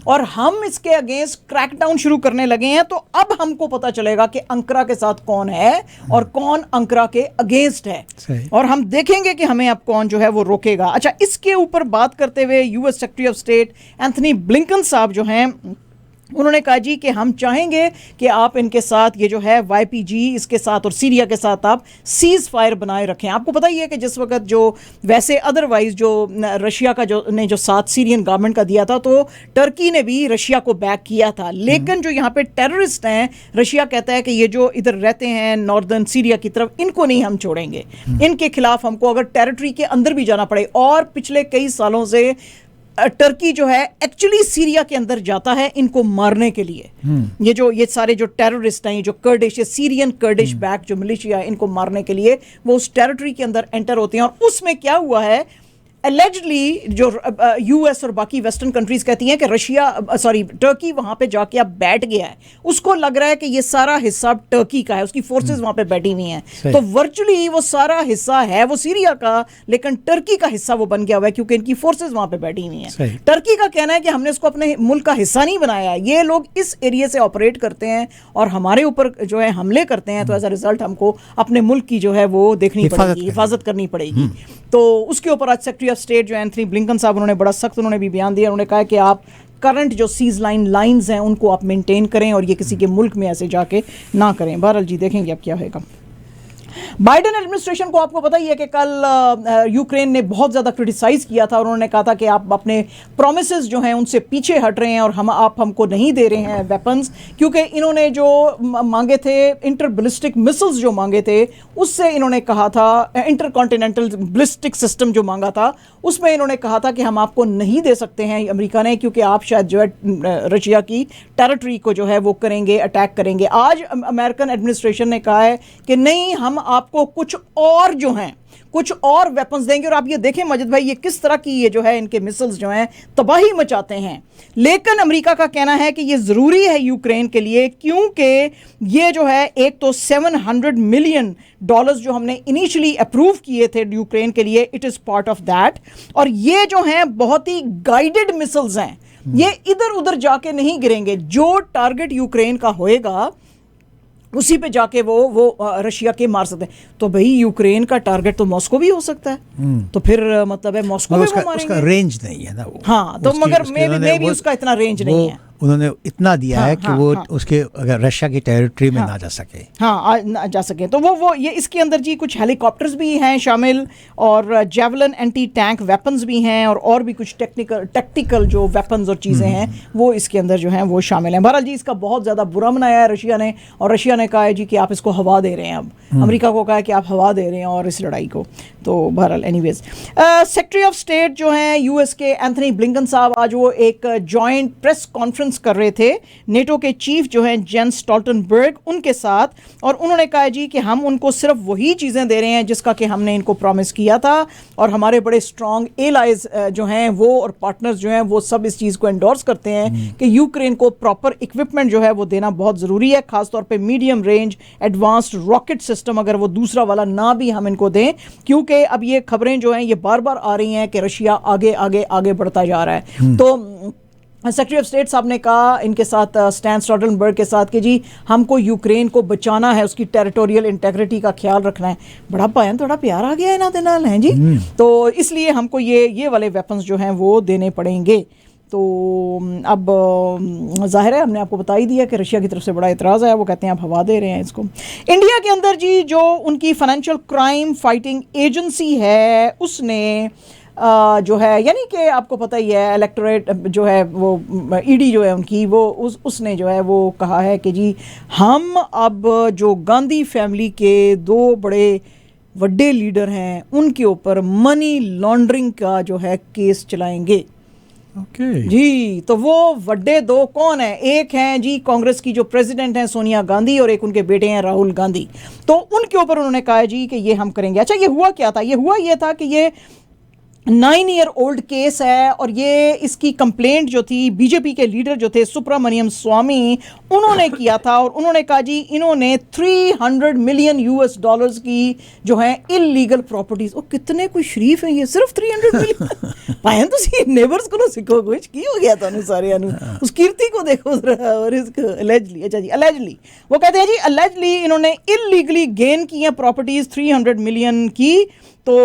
और हम इसके अगेंस्ट क्रैकडाउन शुरू करने लगे हैं। तो अब हमको पता चलेगा कि अंकरा के साथ कौन है और कौन अंकरा के अगेंस्ट है, और हम देखेंगे कि हमें अब कौन जो है वो रोकेगा। अच्छा, इसके ऊपर बात करते हुए US secretary of state Anthony Blinken साहब जो हैं उन्होंने कहा जी कि हम चाहेंगे कि आप इनके साथ ये जो है YPG इसके साथ और सीरिया के साथ आप सीज़ फायर बनाए रखें। आपको पता ही है कि जिस वक्त जो वैसे अदरवाइज जो रशिया का जो साथ सीरियन गवर्नमेंट का दिया था, तो टर्की ने भी रशिया को बैक किया था। लेकिन जो यहाँ पे टेररिस्ट हैं, रशिया कहता है कि ये जो इधर रहते हैं नॉर्दर्न सीरिया की तरफ, इनको नहीं हम छोड़ेंगे, इनके खिलाफ हमको अगर टेरिटरी के अंदर भी जाना पड़े। और पिछले कई सालों से टर्की जो है एक्चुअली सीरिया के अंदर जाता है इनको मारने के लिए। ये सारे जो टेररिस्ट हैं, जो कर्डिश, सीरियन कर्डिश बैक जो मिलिशिया है, इनको मारने के लिए वो उस टेरिटरी के अंदर एंटर होते हैं। और उसमें क्या हुआ है, एलिजिडली जो US और बाकी वेस्टर्न कंट्रीज कहती हैं कि टर्की वहां पे जाके अब बैठ गया है, उसको लग रहा है कि ये सारा हिस्सा टर्की का है, उसकी फोर्सेस वहां पे बैठी हुई हैं। तो वर्चुअली वो सारा हिस्सा है वो सीरिया का, लेकिन टर्की का हिस्सा वो बन गया हुआ है क्योंकि इनकी फोर्सेस वहां पे बैठी हुई हैं। टर्की का कहना है कि हमने इसको अपने मुल्क का हिस्सा नहीं बनाया, ये लोग इस एरिया से ऑपरेट करते हैं और हमारे ऊपर जो है हमले करते हैं, तो एज अ रिजल्ट हमको अपने मुल्क की जो है वो देखनी पड़ेगी, हिफाजत करनी पड़ेगी। तो उसके ऊपर आज सेक्रेटरी ऑफ स्टेट जो एंथनी ब्लिंकन साहब उन्होंने बड़ा सख्त उन्होंने भी बयान दिया। उन्होंने कहा कि आप करंट जो सीज लाइंस हैं उनको आप मेंटेन करें और ये किसी के मुल्क में ऐसे जाके ना करें। बहरहाल जी देखेंगे अब क्या होगा। बाइडेन एडमिनिस्ट्रेशन को आपको पता ही है कि कल यूक्रेन ने बहुत ज़्यादा क्रिटिसाइज किया था और उन्होंने कहा था कि आप अपने प्रोमिसेस जो हैं उनसे पीछे हट रहे हैं और आप हमको नहीं दे रहे हैं वेपन्स, क्योंकि इन्होंने जो मांगे थे इंटर बैलिस्टिक मिसाइल्स जो मांगे थे, उससे इन्होंने कहा था इंटर कॉन्टिनेंटल बैलिस्टिक सिस्टम जो मांगा था, उसमें इन्होंने कहा था कि हम आपको नहीं दे सकते हैं अमेरिका ने, क्योंकि आप शायद जो है रशिया की टेरिटरी को जो है वो करेंगे, अटैक करेंगे। आज अमेरिकन एडमिनिस्ट्रेशन ने कहा है कि नहीं, हम आपको कुछ और जो हैं कुछ और वेपन्स देंगे। और आप ये देखें मजिद भाई, ये किस तरह की ये जो है इनके मिसाइल्स जो हैं तबाही मचाते हैं। लेकिन अमेरिका का कहना है कि ये ज़रूरी है यूक्रेन के लिए, क्योंकि ये जो है एक तो $700 मिलियन जो हमने इनिशियली अप्रूव किए थे यूक्रेन के लिए, it is part of that. और ये जो हैं बहुत ही गाइडेड मिसाइल्स हैं, ये इधर उधर जाके नहीं गिरेंगे। जो टारगेट यूक्रेन का होएगा उसी पे जाके वो रशिया के मार सकते हैं। तो भाई यूक्रेन का टारगेट तो मॉस्को भी हो सकता है, तो फिर मतलब है मॉस्को में वो मारेंगे। उसका रेंज नहीं है ना वो। हाँ, तो मगर मे भी उसका इतना रेंज नहीं है। उन्होंने इतना दिया है कि वो उसके अगर रशिया की टेरिटरी में ना जा सके, ना जा सके। तो वो ये इसके अंदर जी कुछ हेलीकॉप्टर्स भी हैं शामिल, और जेवलिन एंटी टैंक वेपन्स भी हैं, और भी कुछ टेक्टिकल जो वेपन्स और चीज़ें हैं वो इसके अंदर जो हैं वो शामिल हैं। बहरहाल जी इसका बहुत ज़्यादा बुरा मनाया है रशिया ने, और रशिया ने कहा है जी कि आप इसको हवा दे रहे हैं। अब अमेरिका को कहा है कि आप हवा दे रहे हैं और इस लड़ाई को। तो बहरहाल एनीवेज, सेक्रेटरी ऑफ स्टेट जो हैं US के एंथनी ब्लिंकन साहब आज वो एक जॉइंट प्रेस कॉन्फ्रेंस कर रहे थे नेटो के चीफ जो हैं जेंस स्टोल्टनबर्ग उनके साथ, और उन्होंने कहा जी कि हम उनको सिर्फ वही चीज़ें दे रहे हैं जिसका कि हमने इनको प्रॉमिस किया था, और हमारे बड़े स्ट्रॉन्ग एलाइज जो हैं वो और पार्टनर्स जो हैं वो सब इस चीज़ को एंडोर्स करते हैं कि यूक्रेन को प्रॉपर इक्विपमेंट जो है वो देना बहुत ज़रूरी है, खासतौर पे medium range advanced rocket system अगर वो दूसरा वाला ना भी हम इनको दें, क्योंकि अब ये खबरें जो हैं ये बार बार आ रही हैं कि रशिया आगे आगे आगे बढ़ता जा रहा है। तो सेक्रेटरी ऑफ स्टेट साहब ने कहा इनके साथ स्टैन स्टोल्टनबर्ग के साथ कि जी हमको यूक्रेन को बचाना है, उसकी टेरिटोरियल इंटेग्रिटी का ख्याल रखना है। बड़ा बयान, थोड़ा प्यार आ गया है ना देना है जी। तो इसलिए हमको ये वाले वेपन्स जो हैं वो देने पड़ेंगे। तो अब जाहिर है हमने आपको बता ही दिया कि रशिया की तरफ से बड़ा एतराज़ आया, वो कहते हैं आप हवा दे रहे हैं इसको। इंडिया के अंदर जी जो उनकी फाइनेंशियल क्राइम फाइटिंग एजेंसी है उसने जो है, यानी कि आपको पता ही है इलेक्टोरेट जो है वो ईडी जो है उनकी, वो उसने जो है वो कहा है कि जी हम अब जो गांधी फैमिली के दो बड़े बड़े लीडर हैं उनके ऊपर मनी लॉन्ड्रिंग का जो है केस चलाएंगे। जी, तो वो वड्डे दो कौन है? एक हैं जी कांग्रेस की जो प्रेसिडेंट हैं सोनिया गांधी, और एक उनके बेटे हैं राहुल गांधी। तो उनके ऊपर उन्होंने कहा है जी कि ये हम करेंगे। अच्छा, ये हुआ क्या था? ये था कि ये 9-year-old केस है, और ये इसकी कंप्लेंट जो थी बीजेपी के लीडर जो थे सुब्रमण्यम स्वामी उन्होंने किया था, और उन्होंने कहा जी इन्होंने $300 मिलियन की जो है इलीगल प्रॉपर्टीज। ओ कितने कोई शरीफ है ये, सिर्फ 300 मिलियन पायन तो सी नेबर्स को सीखो कुछ की हो गया था सारे उस कीर्ति को देखो जरा, और इसको अलेजली, अच्छा जी अलेजली वो कहते हैं जी अलेजली इन्होंने इलीगली गेन की हैं प्रॉपर्टीज 300 मिलियन की, तो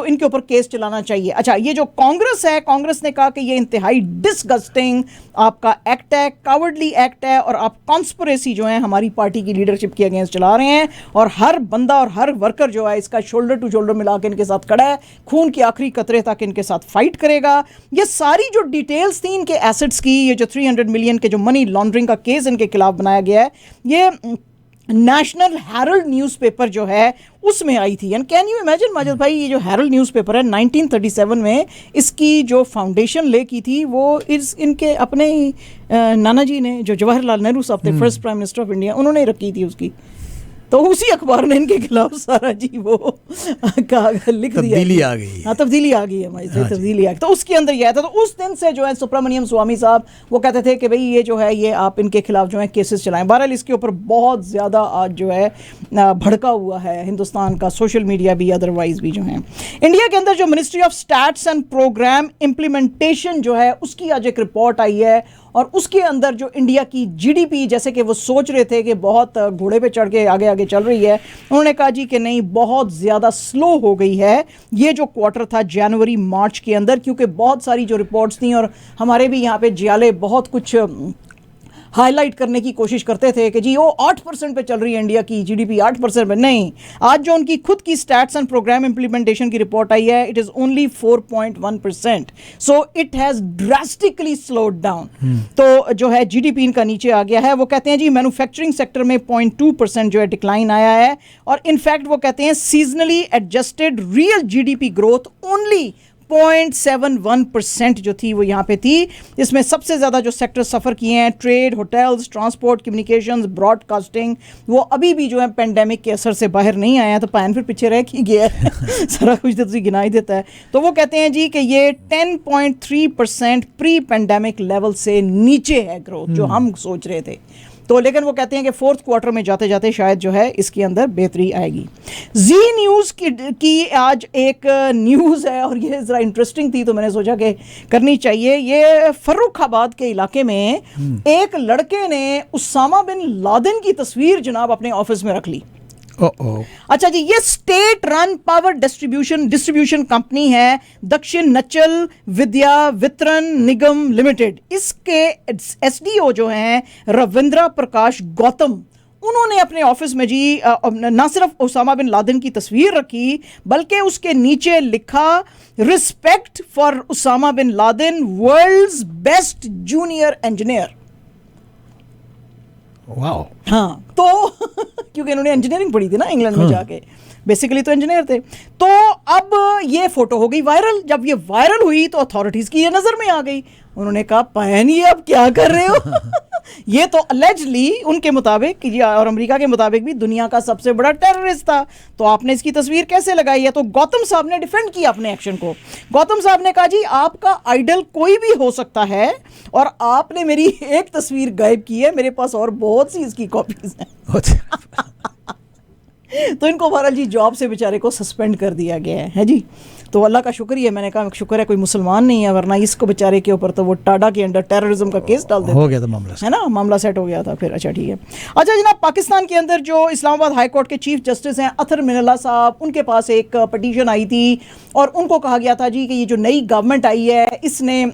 इनके ऊपर केस चलाना चाहिए। अच्छा, ये जो कांग्रेस है, कांग्रेस ने कहा कि ये इंतहाई डिसगस्टिंग आपका एक्ट है, कावर्डली एक्ट है, और आप कॉन्स्पिरेसी जो है हमारी पार्टी की लीडरशिप के अगेंस्ट चला रहे हैं, और हर बंदा और हर वर्कर जो है इसका शोल्डर टू शोल्डर मिला के इनके साथ खड़ा है, खून के आखिरी कतरे तक इनके साथ फाइट करेगा। ये सारी जो डिटेल्स थी इनके एसेट्स की, ये जो 300 मिलियन के जो मनी लॉन्ड्रिंग का केस इनके खिलाफ बनाया गया है, ये नेशनल हेरल्ड न्यूज़पेपर जो है उसमें आई थी। And can you imagine Majid भाई, ये जो हेरल्ड न्यूज़पेपर है 1937 में इसकी जो फाउंडेशन ले की थी वो इनके अपने ही नाना जी ने, जो जवाहरलाल नेहरू साहब थे first prime minister of India, उन्होंने रखी थी उसकी। तो उसी अखबार ने इनके खिलाफ सारा जी वो लिख दिया, तब्दीली आ गई। हाँ, तब्दीली आ गई है हमारी, तब्दीली आ गई। तो उसके अंदर ये आया था। तो उस दिन से जो है सुब्रमण्यम स्वामी साहब वो कहते थे कि भाई ये जो है ये आप इनके खिलाफ जो है केसेस चलाएं। बहरहाल इसके ऊपर बहुत ज़्यादा आज जो है भड़का हुआ है हिंदुस्तान का सोशल मीडिया भी, अदरवाइज भी जो है। इंडिया के अंदर जो ministry of stats and program implementation जो है उसकी आज एक रिपोर्ट आई है, और उसके अंदर जो इंडिया की जीडीपी, जैसे कि वो सोच रहे थे कि बहुत घोड़े पे चढ़ के आगे आगे चल रही है, उन्होंने कहा जी कि नहीं, बहुत ज़्यादा स्लो हो गई है ये जो क्वार्टर था जनवरी मार्च के अंदर, क्योंकि बहुत सारी जो रिपोर्ट्स थी, और हमारे भी यहाँ पे जियाले बहुत कुछ हाईलाइट करने की कोशिश करते थे कि जी वो 8% पे चल रही है इंडिया की जीडीपी, 8% पे नहीं। आज जो उनकी खुद की स्टैट्स एंड प्रोग्राम इंप्लीमेंटेशन की रिपोर्ट आई है, it is only 4.1%। So it has drastically slowed down. तो जो है जीडीपी इनका नीचे आ गया है। वो कहते हैं जी मैन्युफैक्चरिंग सेक्टर में 0.2% जो है डिक्लाइन आया है, और इनफैक्ट वो कहते हैं seasonally adjusted real GDP growth only 0.71% जो थी वो यहाँ पे थी। इसमें सबसे ज़्यादा जो सेक्टर सफ़र किए हैं trade, hotels, transport, communications, broadcasting, वो अभी भी जो है पेंडेमिक के असर से बाहर नहीं आया, तो पैन फिर पीछे रह ही गया है सारा कुछ तो गिना ही देता है। तो वो कहते हैं जी कि ये 10.3% प्री पेंडेमिक लेवल से नीचे है ग्रोथ जो हम सोच रहे थे। तो लेकिन वो कहते हैं कि फोर्थ क्वार्टर में जाते जाते शायद जो है इसके अंदर बेहतरी आएगी। जी न्यूज़ की आज एक न्यूज़ है, और ये ज़रा इंटरेस्टिंग थी तो मैंने सोचा कि करनी चाहिए। ये फर्रुखाबाद के इलाके में एक लड़के ने उसामा बिन लादेन की तस्वीर जनाब अपने ऑफिस में रख ली। अच्छा जी, ये state run power distribution company है दक्षिण नचल विद्या वितरण निगम लिमिटेड। इसके एसडीओ जो हैं रविंद्रा प्रकाश गौतम, उन्होंने अपने ऑफिस में जी ना सिर्फ उसामा बिन लादेन की तस्वीर रखी, बल्कि उसके नीचे लिखा respect for Osama bin Laden, world's best junior engineer. Wow. हाँ, तो क्योंकि इन्होंने इंजीनियरिंग पढ़ी थी ना इंग्लैंड में जाके, बेसिकली तो इंजीनियर थे। तो अब ये फोटो हो गई वायरल। जब ये वायरल हुई तो अथॉरिटीज की ये नजर में आ गई। उन्होंने कहा पहन ये अब क्या कर रहे हो ये तो अलेजली उनके मुताबिक और अमेरिका के मुताबिक भी दुनिया का सबसे बड़ा टेररिस्ट था, तो आपने इसकी तस्वीर कैसे लगाई है? तो गौतम साहब ने डिफेंड किया अपने एक्शन को। गौतम साहब ने कहा जी आपका आइडल कोई भी हो सकता है, और आपने मेरी एक तस्वीर गायब की है, मेरे पास और बहुत सी इसकी कॉपीज हैं तो इनको बहरहाल जी जॉब से बेचारे को सस्पेंड कर दिया गया है जी। तो अल्लाह का शुक्र ही है, मैंने कहा शुक्र है कोई मुसलमान नहीं है, वरना इसको बेचारे के ऊपर तो वो टाडा के अंडर टेररिज्म का केस डाल देते। हो गया था मामला, है ना, मामला सेट हो गया था फिर। अच्छा ठीक है। अच्छा जनाब, पाकिस्तान के अंदर जो इस्लामाबाद हाई कोर्ट के चीफ जस्टिस हैं अतर मिनल्ला साहब, उनके पास एक पटिशन आई थी, और उनको कहा गया था जी कि ये जो नई गवर्नमेंट आई है इसने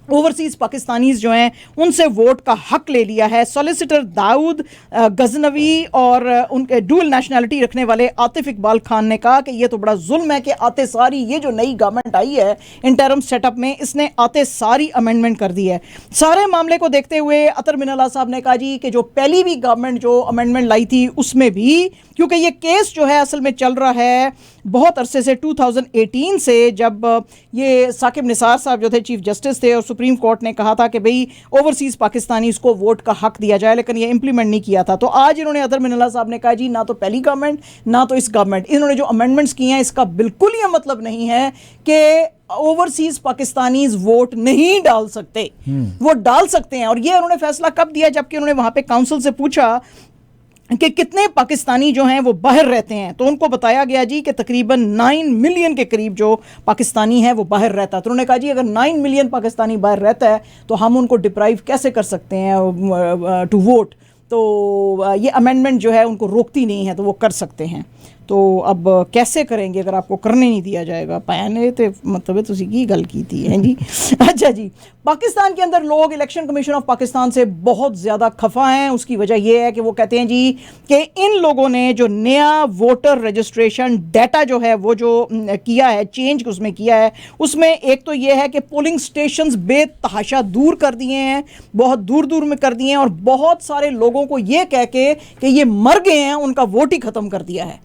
ओवरसीज पाकिस्तानीज जो हैं उनसे वोट का हक ले लिया है। सॉलिसिटर दाऊद गजनवी और उनके डुअल नेशनैलिटी रखने वाले आतिफ इकबाल खान ने कहा कि ये तो बड़ा जुल्म है कि आते सारी ये जो नई गवर्नमेंट आई है इंटरम सेटअप में, इसने आते सारी अमेंडमेंट कर दी है। सारे मामले को देखते हुए अतर मिनल्ला साहब ने कहा जी कि जो पहली भी गवर्नमेंट जो अमेंडमेंट लाई थी उसमें भी, क्योंकि ये केस जो है असल में चल रहा है बहुत अरसे से 2018 से, जब ये साकिब निसार साहब जो थे चीफ जस्टिस थे और सुप्रीम कोर्ट ने कहा था कि भाई ओवरसीज पाकिस्तानी को वोट का हक दिया जाए, लेकिन ये इंप्लीमेंट नहीं किया था। तो आज इन्होंने अतर मिनल्ला साहब ने कहा जी ना तो पहली गवर्नमेंट ना तो इस गवर्नमेंट, इन्होंने जो अमेंडमेंट्स किए हैं इसका बिल्कुल ये मतलब नहीं है कि ओवरसीज पाकिस्तानीज वोट नहीं डाल सकते, वो डाल सकते हैं। और ये उन्होंने फैसला कब दिया, जबकि उन्होंने वहां पे काउंसिल से पूछा कि कितने पाकिस्तानी जो हैं वो बाहर रहते हैं, तो उनको बताया गया जी कि तकरीबन 9 मिलियन के करीब जो पाकिस्तानी है वो बाहर रहता है। तो उन्होंने कहा जी अगर 9 मिलियन पाकिस्तानी बाहर रहता है तो हम उनको डिप्राइव कैसे कर सकते हैं टू वोट। तो ये अमेंडमेंट जो है उनको रोकती नहीं है, तो वो कर सकते हैं। तो अब कैसे करेंगे अगर आपको करने नहीं दिया जाएगा? पैने तो मतलब तुसी की गल की थी हैं जी। अच्छा जी, पाकिस्तान के अंदर लोग इलेक्शन कमीशन ऑफ पाकिस्तान से बहुत ज़्यादा खफा हैं। उसकी वजह यह है कि वो कहते हैं जी कि इन लोगों ने जो नया वोटर रजिस्ट्रेशन डाटा जो है वो जो किया है, चेंज उसमें किया है, उसमें एक तो ये है कि पोलिंग स्टेशंस बेतहाशा दूर कर दिए हैं, बहुत दूर दूर में कर दिए हैं, और बहुत सारे लोगों को ये कह के कि ये मर गए हैं उनका वोट ही ख़त्म कर दिया है।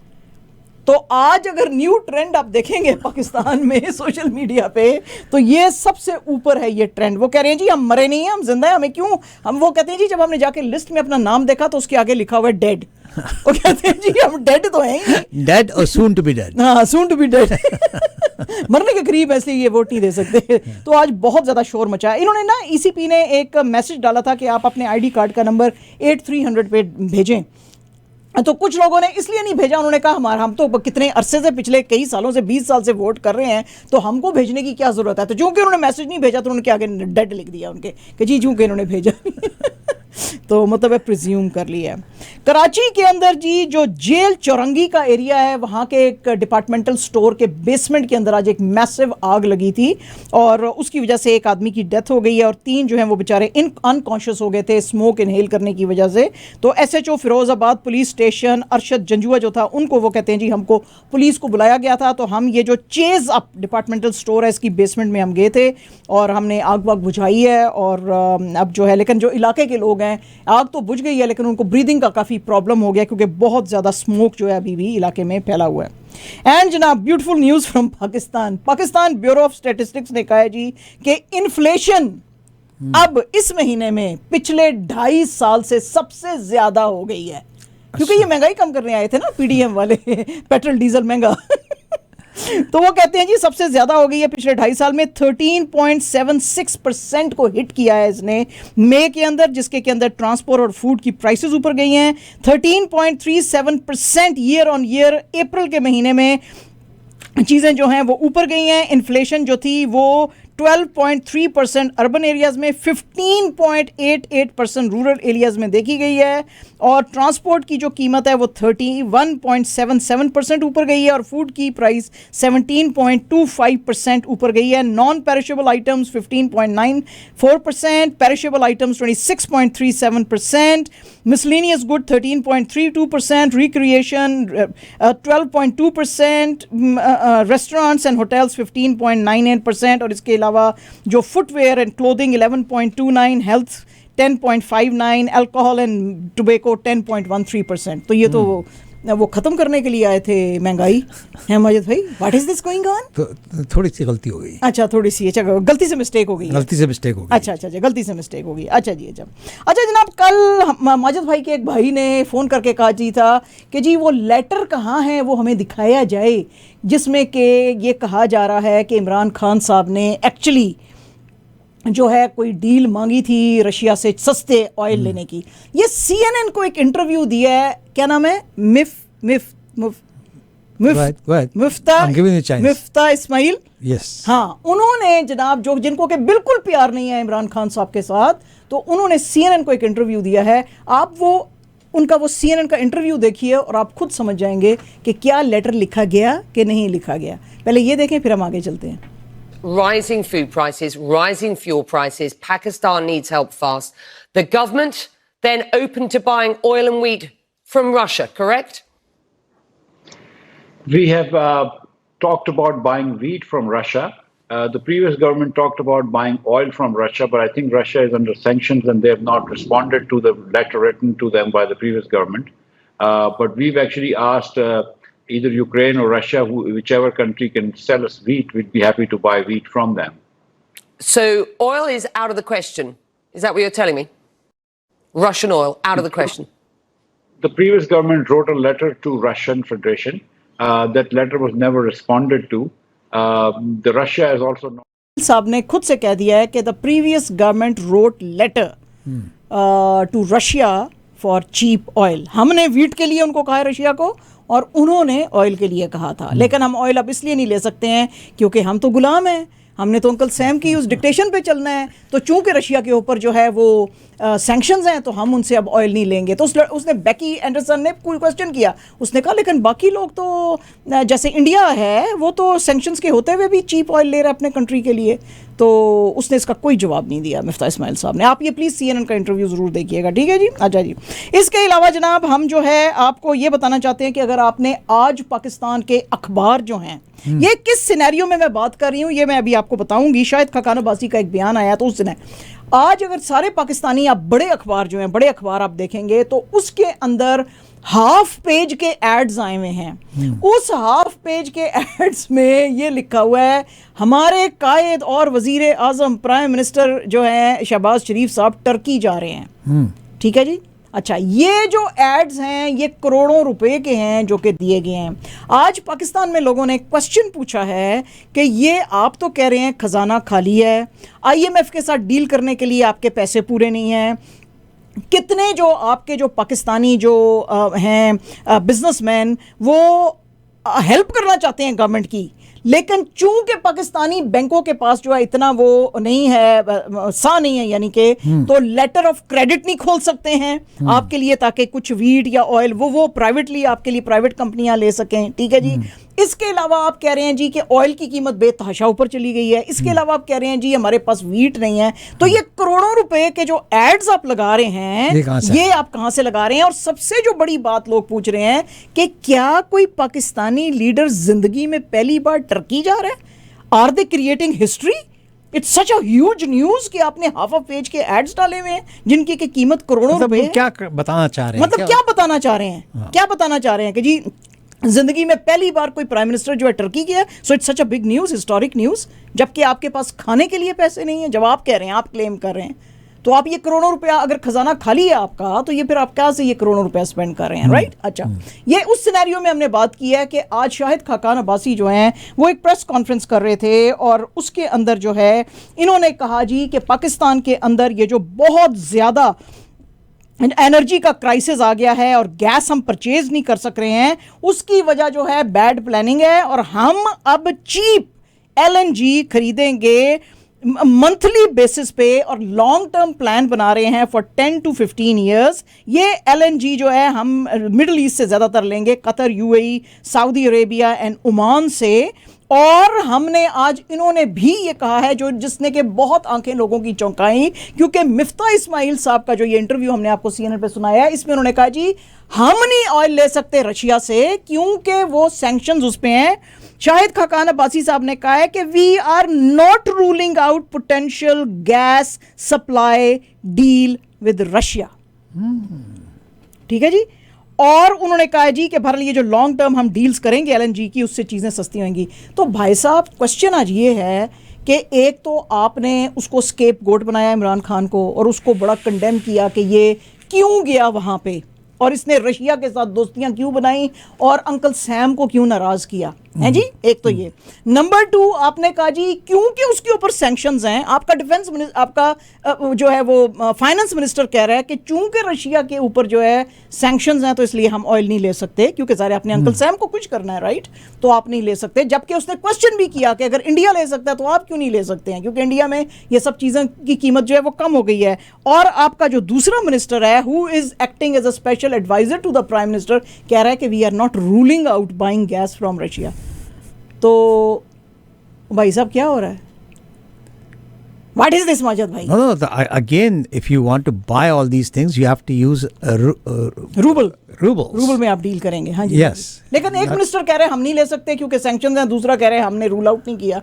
तो आज अगर न्यू ट्रेंड आप देखेंगे पाकिस्तान में सोशल मीडिया पे, तो ये सबसे ऊपर है ये ट्रेंड। वो कह रहे हैं जी हम मरे नहीं हैं, हम जिंदा हैं, हमें क्यों, हम वो कहते हैं जी जब हमने जाके लिस्ट में अपना नाम देखा तो उसके आगे लिखा हुआ है डेड। वो कहते हैं जी हम डेड तो हैं ही, डेड और सून टू बी डेड। हाँ, सून टू बी डेड। मरने के करीब, इसलिए ये वोट नहीं दे सकते। तो आज बहुत ज़्यादा शोर मचा है। इन्होंने ना ईसीपी ने एक मैसेज डाला था कि आप अपने आईडी कार्ड का नंबर 8300 पे भेजें। तो कुछ लोगों ने इसलिए नहीं भेजा, उन्होंने कहा हम तो कितने अरसे से, पिछले कई सालों से, 20 साल से वोट कर रहे हैं, तो हमको भेजने की क्या ज़रूरत है। तो चूंकि उन्होंने मैसेज नहीं भेजा तो उन्होंने क्या आगे डेड लिख दिया उनके कि जी चूंकि इन्होंने भेजा। तो मतलब प्रिज्यूम कर लिया। कराची के अंदर जी जो जेल चौरंगी का एरिया है, वहाँ के एक डिपार्टमेंटल स्टोर के बेसमेंट के अंदर आज एक मैसिव आग लगी थी और उसकी वजह से एक आदमी की डेथ हो गई है और 3 जो हैं वो बेचारे अनकॉन्शियस हो गए थे स्मोक इनहेल करने की वजह से। तो SHO Firozabad police station Arshad Janjua जो था, उनको वो कहते हैं जी हमको पुलिस को बुलाया गया था, तो हम ये जो चेज अप डिपार्टमेंटल स्टोर है इसकी बेसमेंट में हम गए थे और हमने आग वाग बुझाई है। और अब जो है, लेकिन जो इलाके के लोग हैं, आग तो बुझ गई है लेकिन उनको ब्रीदिंग का काफ़ी प्रॉब्लम हो गया क्योंकि बहुत ज़्यादा स्मोक जो है अभी भी इलाके में फैला हुआ है। एंड जनाब beautiful news from Pakistan bureau of statistics ने कहा है जी कि इन्फ्लेशन अब इस महीने में पिछले 2.5 साल से सबसे ज़्यादा हो गई है, क्योंकि ये महंगाई कम करने आए थे ना PDM वाले, पेट्रोल डीजल महंगा। तो वो कहते हैं जी सबसे ज़्यादा हो गई है पिछले 2.5 साल में। 13.76% को हिट किया है इसने मई के अंदर, जिसके के अंदर ट्रांसपोर्ट और फूड की प्राइसेस ऊपर गई हैं। 13.37% ईयर ऑन ईयर अप्रैल के महीने में चीज़ें जो हैं वो ऊपर गई हैं। इन्फ्लेशन जो थी वो 12.3% अर्बन एरियाज़ में, 15.88% रूरल एरियाज़ में देखी गई है। और ट्रांसपोर्ट की जो कीमत है वो 31.77% ऊपर गई है और फूड की प्राइस 17.25% ऊपर गई है। Non perishable items 15.94%, perishable items 26.37%, miscellaneous good 13.32%, recreation 12.2%, restaurants and hotels 15.98%, और इसके अलावा जो footwear and clothing 11.29, health 10.59, alcohol and tobacco 10.13%। तो ये तो वो ख़त्म करने के लिए आए थे महंगाई, है माजिद भाई? What is this going on? तो थोड़ी सी गलती हो गई। अच्छा, थोड़ी सी, अच्छा गलती से मिस्टेक हो गई। गलती से मिस्टेक हो गई। अच्छा, गलती से मिस्टेक हो गई। अच्छा जी, अच्छा जनाब, कल माजिद भाई के एक भाई ने फ़ोन करके कहा जी था कि जी वो लेटर कहाँ है, वो हमें दिखाया जाए, जिसमें कि ये कहा जा रहा है कि इमरान खान साहब ने एक्चुअली जो है कोई डील मांगी थी रशिया से सस्ते ऑयल लेने की। ये CNN को एक इंटरव्यू दिया है, क्या नाम है, मुफ्ता इस्माइल। यस, हाँ, उन्होंने जनाब जो जिनको के बिल्कुल प्यार नहीं है इमरान खान साहब के साथ, तो उन्होंने CNN को एक इंटरव्यू दिया है। आप वो उनका वो CNN का इंटरव्यू देखिए और आप खुद समझ जाएंगे कि क्या लेटर लिखा गया कि नहीं लिखा गया। पहले ये देखें फिर हम आगे चलते हैं। rising food prices, rising fuel prices. Pakistan needs help fast. The government then open to buying oil and wheat from Russia, correct? We have talked about buying wheat from Russia. The previous government talked about buying oil from Russia, but I think Russia is under sanctions and they have not responded to the letter written to them by the previous government. But we've actually asked either Ukraine or Russia, whichever country can sell us wheat, we'd be happy to buy wheat from them. So oil is out of the question. Is that what you're telling me? Russian oil out of the question. The previous government wrote a letter to Russian Federation. That letter was never responded to. The Russia has also not. साहब ने खुद से कह दिया है कि the previous government wrote letter to Russia for cheap oil. हमने wheat के लिए उनको कहा है रशिया को और उन्होंने ऑयल के लिए कहा था. लेकिन हम ऑयल अब इसलिए नहीं ले सकते हैं क्योंकि हम तो गुलाम हैं. हमने तो अंकल सैम की उस डिक्टेशन पे चलना है. तो चूंकि रशिया के ऊपर जो है वो सैंक्शंस हैं तो हम उनसे अब ऑयल नहीं लेंगे. तो उसने बैकी एंडरसन ने कोई क्वेश्चन किया. उसने कहा लेकिन बाकी लोग तो जैसे इंडिया है वो तो सैंक्शंस के होते हुए भी चीप ऑयल ले रहा है अपने कंट्री के लिए. तो उसने इसका कोई जवाब नहीं दिया मिफ्ता इस्माइल साहब ने. आप ये प्लीज़ CNN का इंटरव्यू ज़रूर देखिएगा. ठीक है जी. अच्छा जी. इसके अलावा जनाब हम जो है आपको ये बताना चाहते हैं कि अगर आपने आज पाकिस्तान के अखबार जो हैं ये किस सिनेरियो में मैं बात कर रही हूँ ये मैं अभी आपको बताऊंगी. शाहिद खाकान अब्बासी का एक बयान आया तो उस दिन आज अगर सारे पाकिस्तानी आप बड़े अखबार जो हैं बड़े अखबार आप देखेंगे तो उसके अंदर हाफ पेज के एड्स आए हुए हैं. उस हाफ पेज के एड्स में ये लिखा हुआ है हमारे कायद और वजीर आजम प्राइम मिनिस्टर जो हैं शहबाज शरीफ साहब टर्की जा रहे हैं. ठीक है जी. अच्छा ये जो एड्स हैं ये करोड़ों रुपए के हैं जो कि दिए गए हैं. आज पाकिस्तान में लोगों ने क्वेश्चन पूछा है कि ये आप तो कह रहे हैं खजाना खाली है, IMF के साथ डील करने के लिए आपके पैसे पूरे नहीं हैं. कितने जो आपके जो पाकिस्तानी जो हैं बिजनेसमैन वो हेल्प करना चाहते हैं गवर्नमेंट की, लेकिन चूंकि पाकिस्तानी बैंकों के पास जो है इतना वो नहीं है सा नहीं है यानी कि तो लेटर ऑफ क्रेडिट नहीं खोल सकते हैं आपके लिए ताकि कुछ वीट या ऑयल वो प्राइवेटली आपके लिए प्राइवेट कंपनियां ले सकें. ठीक है जी. इसके अलावा आप कह रहे हैं जी कि ऑयल की कीमत बेतहाशा ऊपर चली गई है. इसके अलावा आप कह रहे हैं जी हमारे पास वीट नहीं है. तो ये करोड़ों रुपए के जो एड्स आप लगा रहे हैं ये आप कहां से लगा रहे हैं. और सबसे जो बड़ी बात लोग पूछ रहे हैं कि क्या कोई पाकिस्तानी लीडर जिंदगी में पहली बार टर्की जा रहा है? Are they creating history? It's such a huge news कि आपने हाफ ऑफ पेज के एड्स डाले हुए हैं जिनकी की कीमत करोड़ों रुपए. क्या बताना चाह रहे हैं? मतलब क्या बताना चाह रहे हैं? क्या बताना चाह रहे हैं कि जी जिंदगी में पहली बार कोई प्राइम मिनिस्टर जो है टर्की गया. So it's such a big news, historic news, जबकि आपके पास खाने के लिए पैसे नहीं है. जब आप कह रहे हैं, आप क्लेम कर रहे हैं तो आप ये करोड़ों रुपया अगर खजाना खाली है आपका तो ये फिर आप क्या से ये करोड़ों रुपया स्पेंड कर रहे हैं. राइट. अच्छा ये उस सिनेरियो में हमने बात की है कि आज शाहिद खाकान अब्बासी जो हैं वो एक प्रेस कॉन्फ्रेंस कर रहे थे और उसके अंदर जो है इन्होंने कहा जी कि पाकिस्तान के अंदर ये जो बहुत ज़्यादा एनर्जी का क्राइसिस आ गया है और गैस हम परचेज नहीं कर सक रहे हैं, उसकी वजह जो है बैड प्लानिंग है और हम अब चीप LNG खरीदेंगे मंथली बेसिस पे और लॉन्ग टर्म प्लान बना रहे हैं फॉर 10 to 15 ईयर्स. ये LNG जो है हम मिडल ईस्ट से ज़्यादातर लेंगे, Qatar, UAE, Saudi Arabia and Oman से. और हमने आज इन्होंने भी ये कहा है जो जिसने के बहुत आंखें लोगों की चौंकाई क्योंकि मिफ्ता इस्माइल साहब का जो ये इंटरव्यू हमने आपको CNN पे सुनाया इसमें उन्होंने कहा जी हम नहीं ऑयल ले सकते रशिया से क्योंकि वो सैंक्शंस उस पे हैं. शाहिद खाकान अब्बासी साहब ने कहा है कि we are not ruling out potential gas supply deal with Russia. ठीक है जी. और उन्होंने कहा जी कि भारत ये जो लॉन्ग टर्म हम डील्स करेंगे LNG की उससे चीज़ें सस्ती होंगी. तो भाई साहब क्वेश्चन आज ये है कि एक तो आपने उसको स्केप गोट बनाया इमरान खान को और उसको बड़ा कंडेम किया कि ये क्यों गया वहाँ पे और इसने रशिया के साथ दोस्तियां क्यों बनाई और अंकल सैम को क्यों नाराज किया है जी. एक तो ये. नंबर 2 आपने कहा जी क्योंकि उसके ऊपर सैंक्शंस हैं. आपका डिफेंस मिनिस्टर आपका जो है वो फाइनेंस मिनिस्टर कह रहा है कि चूंकि रशिया के ऊपर जो है सैंक्शंस हैं तो इसलिए हम ऑयल नहीं ले सकते क्योंकि सारे अपने अंकल सैम को कुछ करना है. राइट. तो आप नहीं ले सकते. जबकि उसने क्वेश्चन भी किया कि अगर इंडिया ले सकता है तो आप क्यों नहीं ले सकते हैं क्योंकि इंडिया में ये सब चीज़ों की कीमत जो है वो कम हो गई है. और आपका जो दूसरा मिनिस्टर है who is acting as a special adviser to the prime minister कह रहा है कि we are not ruling out buying gas from Russia. तो भाई साहब क्या हो रहा है? व्हाट इज दिस माजिद भाई? No, again, if you want to buy all these things, you have to use rouble rubles. में आप डील करेंगे, हाँ जी। Yes. लेकिन एक मिनिस्टर कह रहे हैं हम नहीं ले सकते क्योंकि सैंक्शन हैं, दूसरा कह रहे हैं हमने रूल आउट नहीं किया,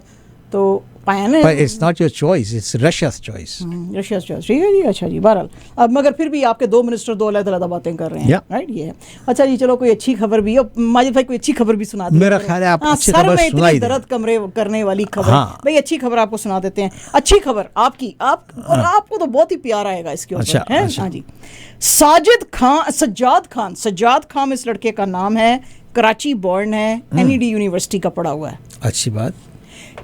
तो पाया ना। But it's not your choice, it's Russia's choice. Russia ठीक है जी। अच्छा जी, बहरहाल अब मगर फिर भी आपके दो मिनिस्टर दो अलग-अलग बातें कर रहे हैं, Yeah. राइट? ये है। अच्छा जी, चलो कोई अच्छी खबर भी है माजिद भाई, कोई अच्छी खबर भी सुना दीजिए। मेरा ख्याल है आप अच्छी सर खबर में सुनाई इतनी दें। दर्द कमरे करने वाली खबर, हाँ। भाई अच्छी खबर आपको सुना देते हैं। अच्छी खबर आपकी, और आपको तो बहुत ही प्यार आएगा इसके ऊपर, अच्छा, है? अच्छा। हाँ जी। सज्जाद खान इस लड़के का नाम है, कराची बॉर्न है, NED यूनिवर्सिटी का पढ़ा हुआ है। अच्छी बात।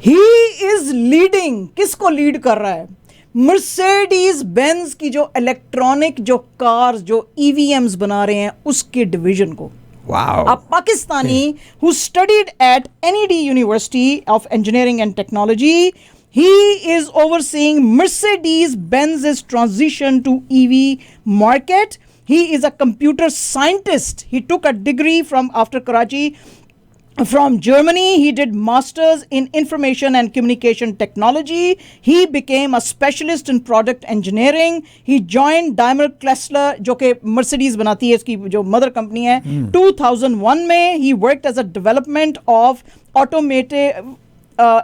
ही इज लीडिंग, किसको लीड कर रहा है? मर्सिडीज बेंज की जो इलेक्ट्रॉनिक जो कार्स जो EVMs बना रहे हैं उसके डिवीजन को। Wow. A Pakistani who studied at NED University of Engineering and Technology, he is overseeing Mercedes-Benz's transition to EV market. He is a computer scientist. He took a degree after Karachi from Germany. He did masters in information and communication technology. He became a specialist in product engineering. He joined Daimler Chrysler, जो कि Mercedes बनाती है, इसकी जो mother company है, 2001 में। He worked as a development of automated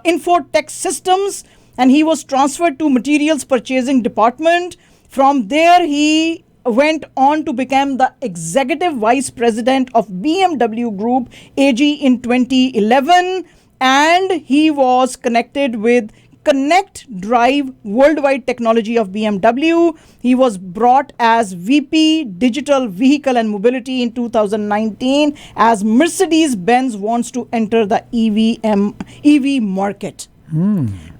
infotech systems, and he was transferred to materials purchasing department. From there he went on to become the executive vice president of BMW Group AG in 2011, and he was connected with Connect Drive Worldwide Technology of BMW. He was brought as VP Digital Vehicle and Mobility in 2019 as Mercedes-Benz wants to enter the EV market.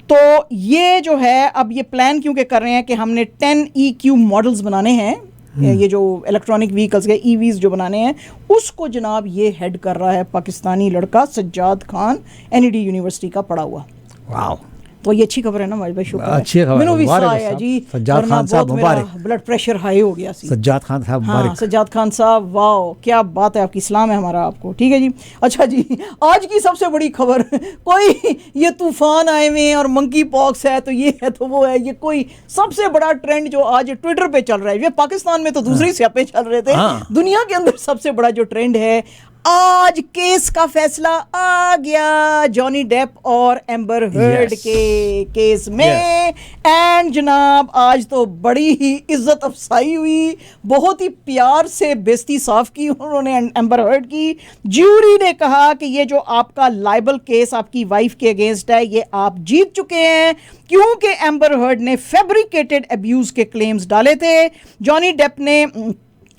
तो ये जो है अब ये plan क्योंकि कर रहे हैं कि हमने 10 EQ मॉडल्स बनाने हैं, ये जो इलेक्ट्रॉनिक व्हीकल्स के EVs जो बनाने हैं, उसको जनाब ये हेड कर रहा है पाकिस्तानी लड़का सज्जाद खान, NED यूनिवर्सिटी का पढ़ा हुआ। Wow. तो ये अच्छी खबर है ना भाई, शुक्र है। अच्छी खबर है, मैंने भी मुबारक आया साहब। जी, सज्जाद खान साहब मुबारक। ब्लड प्रेशर हाई हो गया सी। सज्जाद खान साहब हाँ, मुबारक। सज्जाद खान साहब, वाह क्या बात है आपकी, सलाम है हमारा आपको। ठीक है जी। अच्छा जी, आज की सबसे बड़ी खबर, कोई ये तूफान आए हुए हैं और मंकी पॉक्स है, तो ये है तो वो है, ये कोई सबसे बड़ा ट्रेंड जो आज ट्विटर पे चल रहा है। ये पाकिस्तान में तो दूसरी स्यापे चल रहे थे, दुनिया के अंदर सबसे बड़ा जो ट्रेंड है, आज केस का फैसला आ गया जॉनी डेप और एम्बर हर्ड के केस में। एंड जनाब आज तो बड़ी ही इज्जत अफसाई हुई, बहुत ही प्यार से बेइज्जती साफ की उन्होंने एम्बर हर्ड की। ज्यूरी ने कहा कि ये जो आपका लाइबल केस आपकी वाइफ के अगेंस्ट है, ये आप जीत चुके हैं क्योंकि एम्बर हर्ड ने फैब्रिकेटेड अब्यूज के क्लेम्स डाले थे। जॉनी डेप ने,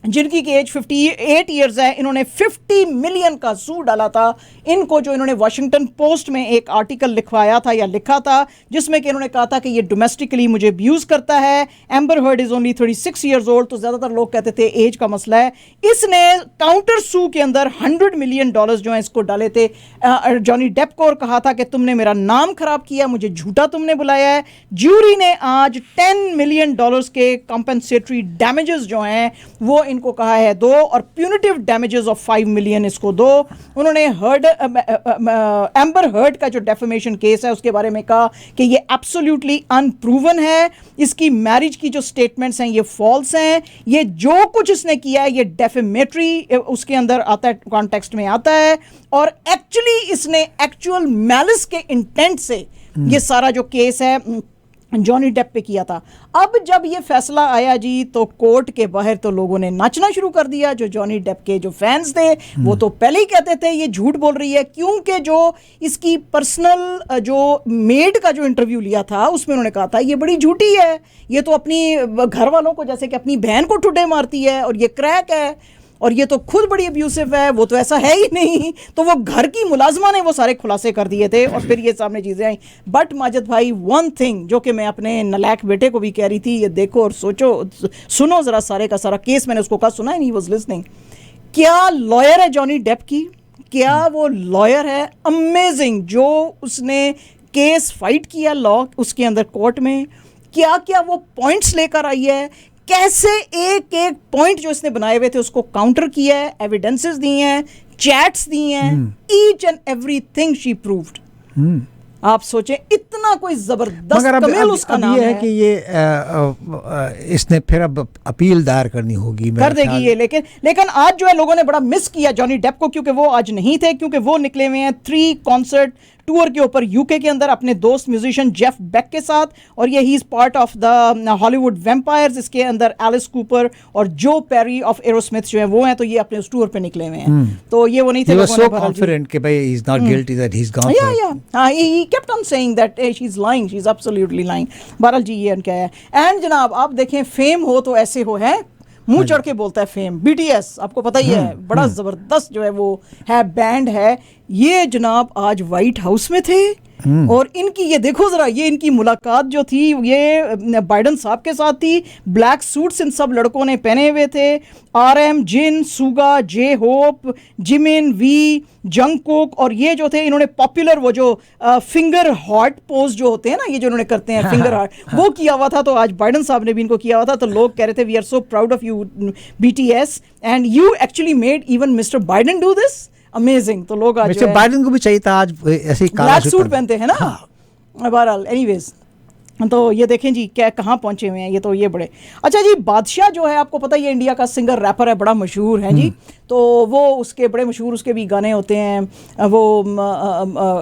जिनकी की एज 58 ईयर्स है, इन्होंने 50 मिलियन का सूट डाला था इनको, जो इन्होंने वॉशिंगटन पोस्ट में एक आर्टिकल लिखवाया था या लिखा था, जिसमें कि इन्होंने कहा था कि ये डोमेस्टिकली मुझे अब्यूज़ करता है। Amber heard is only 36 years old, तो ज़्यादातर लोग कहते थे एज का मसला है। इसने काउंटर सू के अंदर $100 मिलियन जो हैं इसको डाले थे जॉनी डेप को, और कहा था कि तुमने मेरा नाम खराब किया, मुझे झूठा तुमने बुलाया है। ज्यूरी ने आज $10 मिलियन के कॉम्पेंसेटरी डैमेजेस जो हैं वो इनको कहा है दो, और प्यूनिटिव डैमेजेस ऑफ 5 मिलियन इसको दो। उन्होंने एम्बर हर्ड का जो डेफेमेशन केस है उसके बारे में कहा कि ये एब्सोल्युटली अनप्रूवन है, इसकी मैरिज की जो स्टेटमेंट्स हैं ये फॉल्स हैं, ये जो कुछ इसने किया है ये डेफेमेटरी उसके अंदर आता है, कॉन्टेक्स्ट में आता है, और एक्चुअली इसने एक्चुअल मैलिस के इंटेंट से ये सारा जो केस है जॉनी डेप पे किया था। अब जब ये फैसला आया जी, तो कोर्ट के बाहर तो लोगों ने नाचना शुरू कर दिया। जो जॉनी डेप के जो फैंस थे वो तो पहले ही कहते थे ये झूठ बोल रही है, क्योंकि जो इसकी पर्सनल जो मेड का जो इंटरव्यू लिया था उसमें उन्होंने कहा था ये बड़ी झूठी है, ये तो अपनी घर वालों को जैसे कि अपनी बहन को ठुड्डे मारती है, और ये क्रैक है, और ये तो खुद बड़ी अब्यूसिव है, वो तो ऐसा है ही नहीं। तो वो घर की मुलाजमा ने वो सारे खुलासे कर दिए थे, और फिर ये सामने चीज़ें आई। बट माजिद भाई, वन थिंग जो कि मैं अपने नलायक बेटे को भी कह रही थी, ये देखो और सोचो, सुनो ज़रा सारे का सारा केस, मैंने उसको कहा सुना ही नहीं, वॉज लिसनिंग। क्या लॉयर है जॉनी डेप की, क्या वो लॉयर है अमेजिंग, जो उसने केस फाइट किया लॉ उसके अंदर कोर्ट में, क्या क्या वो पॉइंट्स लेकर आई है, कैसे एक एक पॉइंट जो इसने बनाए हुए थे उसको काउंटर किया है, एविडेंसेस दी हैं, चैट्स दी हैं, each and everything she proved. आप सोचें इतना कोई जबरदस्त मगर कमेल उसका नाम ये है है कि ये इसने फिर अब अपील दायर करनी होगी कर देगी ये, लेकिन आज जो है लोगों ने बड़ा मिस किया जॉनी डेप को, क्योंकि वो आज नहीं थे, क्योंकि वो निकले हुए हैं 3 कॉन्सर्ट टूर के ऊपर यूके के अंदर अपने दोस्त म्यूजिशियन जेफ बेक के साथ, और ये he is part of the Hollywood vampires. इसके अंदर एलिस कूपर और जो पेरी ऑफ एरोस्मिथ जो है वो हैं, तो ये अपने उस टूर पे निकले हुए हैं। तो ये वो नहीं थे, He was so confident कि भाई he is not guilty that he's gone for it. he kept on saying that she's lying, she's absolutely lying। बहरहाल जी ये उनका है। एंड जनाब आप देखें, फेम हो तो ऐसे हो, है मुंह चढ़ के बोलता है फेम। BTS आपको पता ही है, बड़ा जबरदस्त जो है वो है बैंड है। ये जनाब आज वाइट हाउस में थे, और इनकी ये देखो जरा, ये इनकी मुलाकात जो थी ये बाइडन साहब के साथ थी। ब्लैक सूट्स इन सब लड़कों ने पहने हुए थे। RM, Jin, Suga, J Hope, Jimin, V, Jungkook, और ये जो थे इन्होंने पॉपुलर वो जो फिंगर हार्ट पोज जो होते हैं ना, ये जो इन्होंने करते हैं फिंगर हार्ट, वो किया हुआ था। तो आज बाइडन साहब ने भी इनको किया हुआ था। तो लोग कह रहे थे we are so proud of you BTS and you actually made even mister Biden do this, amazing. तो लोग आज मिस्टर बाइडन को भी चाहिए था आज ऐसे ही काला ब्लैक सूट पहनते हैं ना। बहरहाल एनीवेज, तो ये देखें जी क्या कहाँ पहुंचे हुए हैं ये, तो ये बड़े अच्छा जी। बादशाह जो है आपको पता ही है, इंडिया का सिंगर रैपर है, बड़ा मशहूर है जी। तो वो उसके बड़े मशहूर उसके भी गाने होते हैं, वो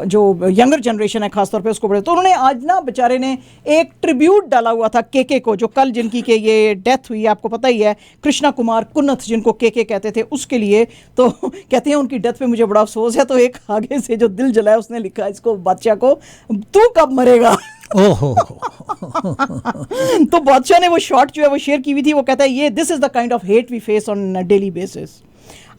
जो यंगर जनरेशन है खासतौर पे उसको बड़े। तो उन्होंने आज ना बेचारे ने एक ट्रिब्यूट डाला हुआ था केके को, जो कल जिनकी के ये डेथ हुई आपको पता ही है, कृष्णा कुमार कुन्नथ जिनको केके कहते थे, उसके लिए। तो कहते हैं उनकी डेथ पे मुझे बड़ा अफसोस है। तो एक आगे से जो दिल जलाया उसने लिखा इसको बादशाह को, तू कब मरेगा। ओहो तो बादशाह ने वो शॉट जो है वो शेयर की हुई थी। वो कहता है ये this is the kind of hate we face on daily basis.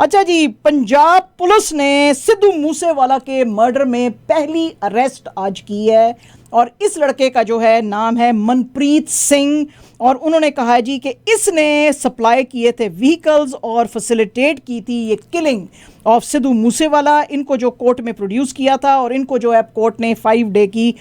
अच्छा जी, पंजाब पुलिस ने सिद्धू मूसेवाला के मर्डर में पहली अरेस्ट आज की है, और इस लड़के का जो है नाम है मनप्रीत सिंह। और उन्होंने कहा है जी कि इसने सप्लाई किए थे व्हीकल्स और फैसिलिटेट की थी ये किलिंग ऑफ सिद्धू मूसेवाला। इनको जो कोर्ट में प्रोड्यूस किया था, और इनको जो है कोर्ट ने 5 डे की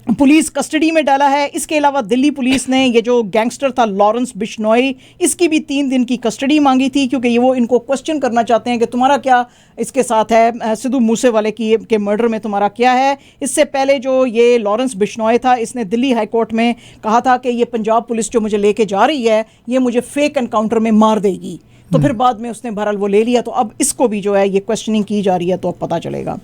पुलिस कस्टडी में डाला है। इसके अलावा दिल्ली पुलिस ने ये जो गैंगस्टर था लॉरेंस बिश्नोई, इसकी भी 3 दिन की कस्टडी मांगी थी, क्योंकि ये वो इनको क्वेश्चन करना चाहते हैं कि तुम्हारा क्या इसके साथ है, सिद्धू मूसेवाले के मर्डर में तुम्हारा क्या है। इससे पहले जो ये लॉरेंस बिश्नोई था, इसने दिल्ली हाई कोर्ट में कहा था कि ये पंजाब पुलिस जो मुझे लेके जा रही है ये मुझे फेक एनकाउंटर में मार देगी। तो फिर बाद में उसने बहरहाल वो ले लिया। तो अब इसको भी जो है ये क्वेश्चनिंग की जा रही है, तो अब पता चलेगा।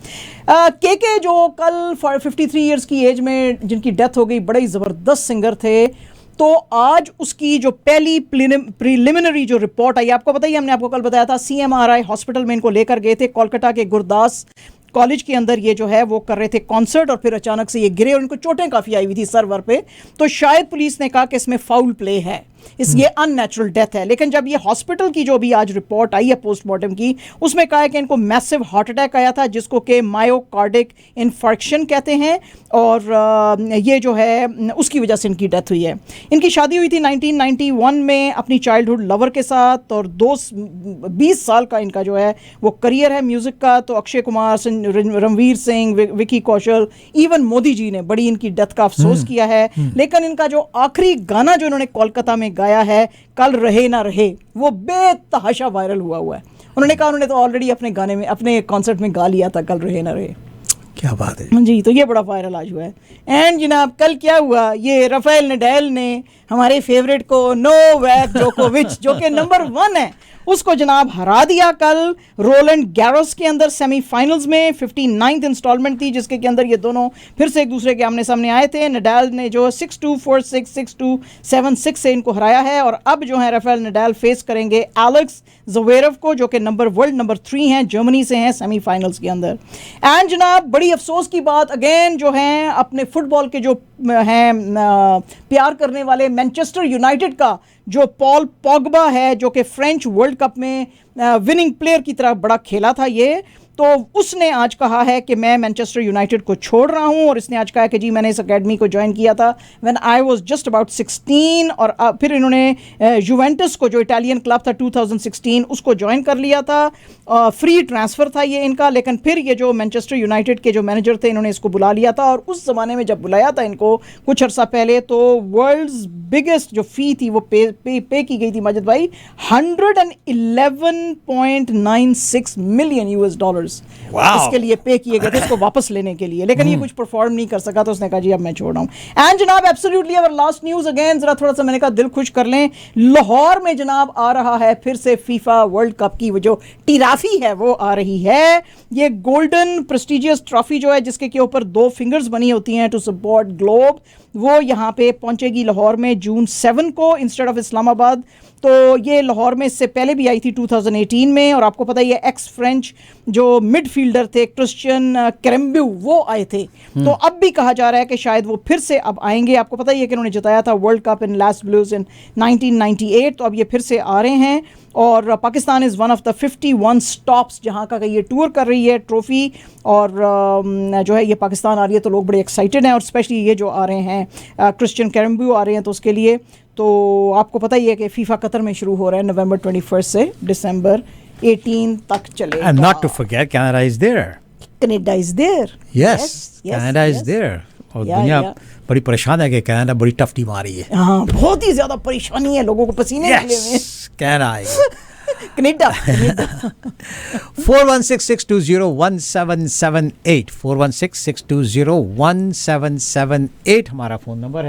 के जो कल 53 इयर्स की एज में जिनकी डेथ हो गई, बड़े ही ज़बरदस्त सिंगर थे। तो आज उसकी जो पहली प्रिलिमिनरी जो रिपोर्ट आई, आपको पता ही हमने आपको कल बताया था, CMRI हॉस्पिटल में इनको लेकर गए थे। कोलकाता के गुरदास कॉलेज के अंदर ये जो है वो कर रहे थे कॉन्सर्ट, और फिर अचानक से ये गिरे और इनको चोटें काफ़ी आई हुई थी सर्वर पे। तो शायद पुलिस ने कहा कि इसमें फाउल प्ले है, ये अननेचुरल डेथ है। लेकिन जब ये हॉस्पिटल की जो भी आज रिपोर्ट आई है पोस्टमार्टम की, उसमें कहा है कि इनको मैसिव हार्ट अटैक आया था, जिसको कि मायोकार्डिक इन्फार्क्शन कहते हैं, और ये जो है उसकी वजह से इनकी डेथ हुई है। इनकी शादी हुई थी 1991 में अपनी चाइल्डहुड लवर के साथ, और 20 साल का इनका जो है वो करियर है म्यूज़िक का। तो अक्षय कुमार, रणवीर सिंह, विकी कौशल, इवन मोदी जी ने बड़ी इनकी डेथ का अफसोस किया है। लेकिन इनका जो आखिरी गाना जो इन्होंने कोलकाता में गाया है, कल रहे ना रहे, वो बेतहाशा वायरल हुआ है। उन्होंने कहा उन्होंने तो ऑलरेडी अपने गाने में, अपने कॉन्सर्ट में गा लिया था कल रहे ना रहे। क्या बात है जी। तो ये बड़ा वायरल आज हुआ है। एंड जनाब कल क्या हुआ, ये राफेल नडाल ने हमारे फेवरेट को नोवाक जोकोविच जो कि नंबर 1 है, उसको जनाब हरा दिया कल रोलैंड गैरोस के अंदर सेमीफाइनल्स में। 59th इंस्टॉलमेंट थी जिसके के अंदर ये दोनों फिर से एक दूसरे के आमने सामने आए थे। नडाल ने जो 6-2, 4-6, 6-2, 7-6 से इनको हराया है, और अब जो है राफेल नडाल फेस करेंगे एलेक्स ज़वेरेव को, जो कि वर्ल्ड नंबर 3 हैं, जर्मनी से हैं सेमीफाइनल्स के अंदर। एंड जनाब बड़ी अफसोस की बात अगेन जो हैं अपने फुटबॉल के जो हैं प्यार करने वाले मैनचेस्टर यूनाइटेड का जो पॉल पॉगबा है, जो कि फ्रेंच वर्ल्ड कप में विनिंग प्लेयर की तरह बड़ा खेला था ये, तो उसने आज कहा है कि मैं मैनचेस्टर यूनाइटेड को छोड़ रहा हूं। और इसने आज कहा कि जी मैंने इस अकेडमी को ज्वाइन किया था when I was just about 16, और फिर इन्होंने यूवेंटस को जो इटालियन क्लब था 2016 उसको ज्वाइन कर लिया था। फ्री ट्रांसफ़र था ये इनका, लेकिन फिर ये जो मैनचेस्टर यूनाइटेड के जो मैनेजर थे इन्होंने इसको बुला लिया था। और उस ज़माने में जब बुलाया था इनको कुछ अर्सा पहले, तो वर्ल्ड्स बिगेस्ट जो फ़ी थी वो पे की गई थी माजिद भाई, $111.96 मिलियन डॉलर्स Wow. इसके लिए पे किए गए थे इसको वापस लेने के लिए, लेकिन ये कुछ परफॉर्म नहीं कर सका तो उसने कहा जी अब मैं छोड़ रहा हूँ। एंड जनाब absolutely our last news again, जरा थोड़ा सा मैंने कहा दिल खुश कर लें, लाहौर में जनाब आ रहा है फिर से फीफा वर्ल्ड कप की वो जो टिराफी है वो आ रही है। ये गोल्डन प्रेस्टिजियस ट्रॉफी जो है जिसके के ऊपर 2 फिंगर्स बनी होती हैं टू सपोर्ट ग्लोब, वो यहाँ पे पहुंचेगी लाहौर में June 7 को इंस्टेड ऑफ इस्लामाबाद। तो ये लाहौर में इससे पहले भी आई थी 2018 में, और आपको पता ही है एक्स फ्रेंच जो मिडफील्डर थे क्रिश्चियन कैरेम्ब्यू वो आए थे। तो अब भी कहा जा रहा है कि शायद वो फिर से अब आएंगे। आपको पता ही है कि उन्होंने जिताया था वर्ल्ड कप इन लास ब्लूज इन 1998, तो अब ये फिर से आ रहे हैं। और Pakistan is one of the 51 stops जहाँ का ये टूर कर रही है ट्रॉफी, और जो है ये पाकिस्तान आ रही है तो लोग बड़े एक्साइटेड हैं, और स्पेशली ये जो आ रहे हैं क्रिश्चियन कैरेम्ब्यू आ रहे हैं तो उसके लिए। तो आपको पता ही है कि फीफा कतर में शुरू हो रहा है November 21 से December 18 तक चलेगा। And not to forget, Canada is there. Canada is there. Yes, yes, Canada is yes. there. और Yeah, दुनिया yeah. बड़ी परेशान है कि कनाडा बड़ी टफ टीम आ रही है। हाँ, बहुत ही ज्यादा परेशानी है, लोगों को पसीने निकले हुए हैं। Yes, कनाडा आएगा। कनाडा 416-620-1778 416-620-1778 हमारा फोन नंबर है।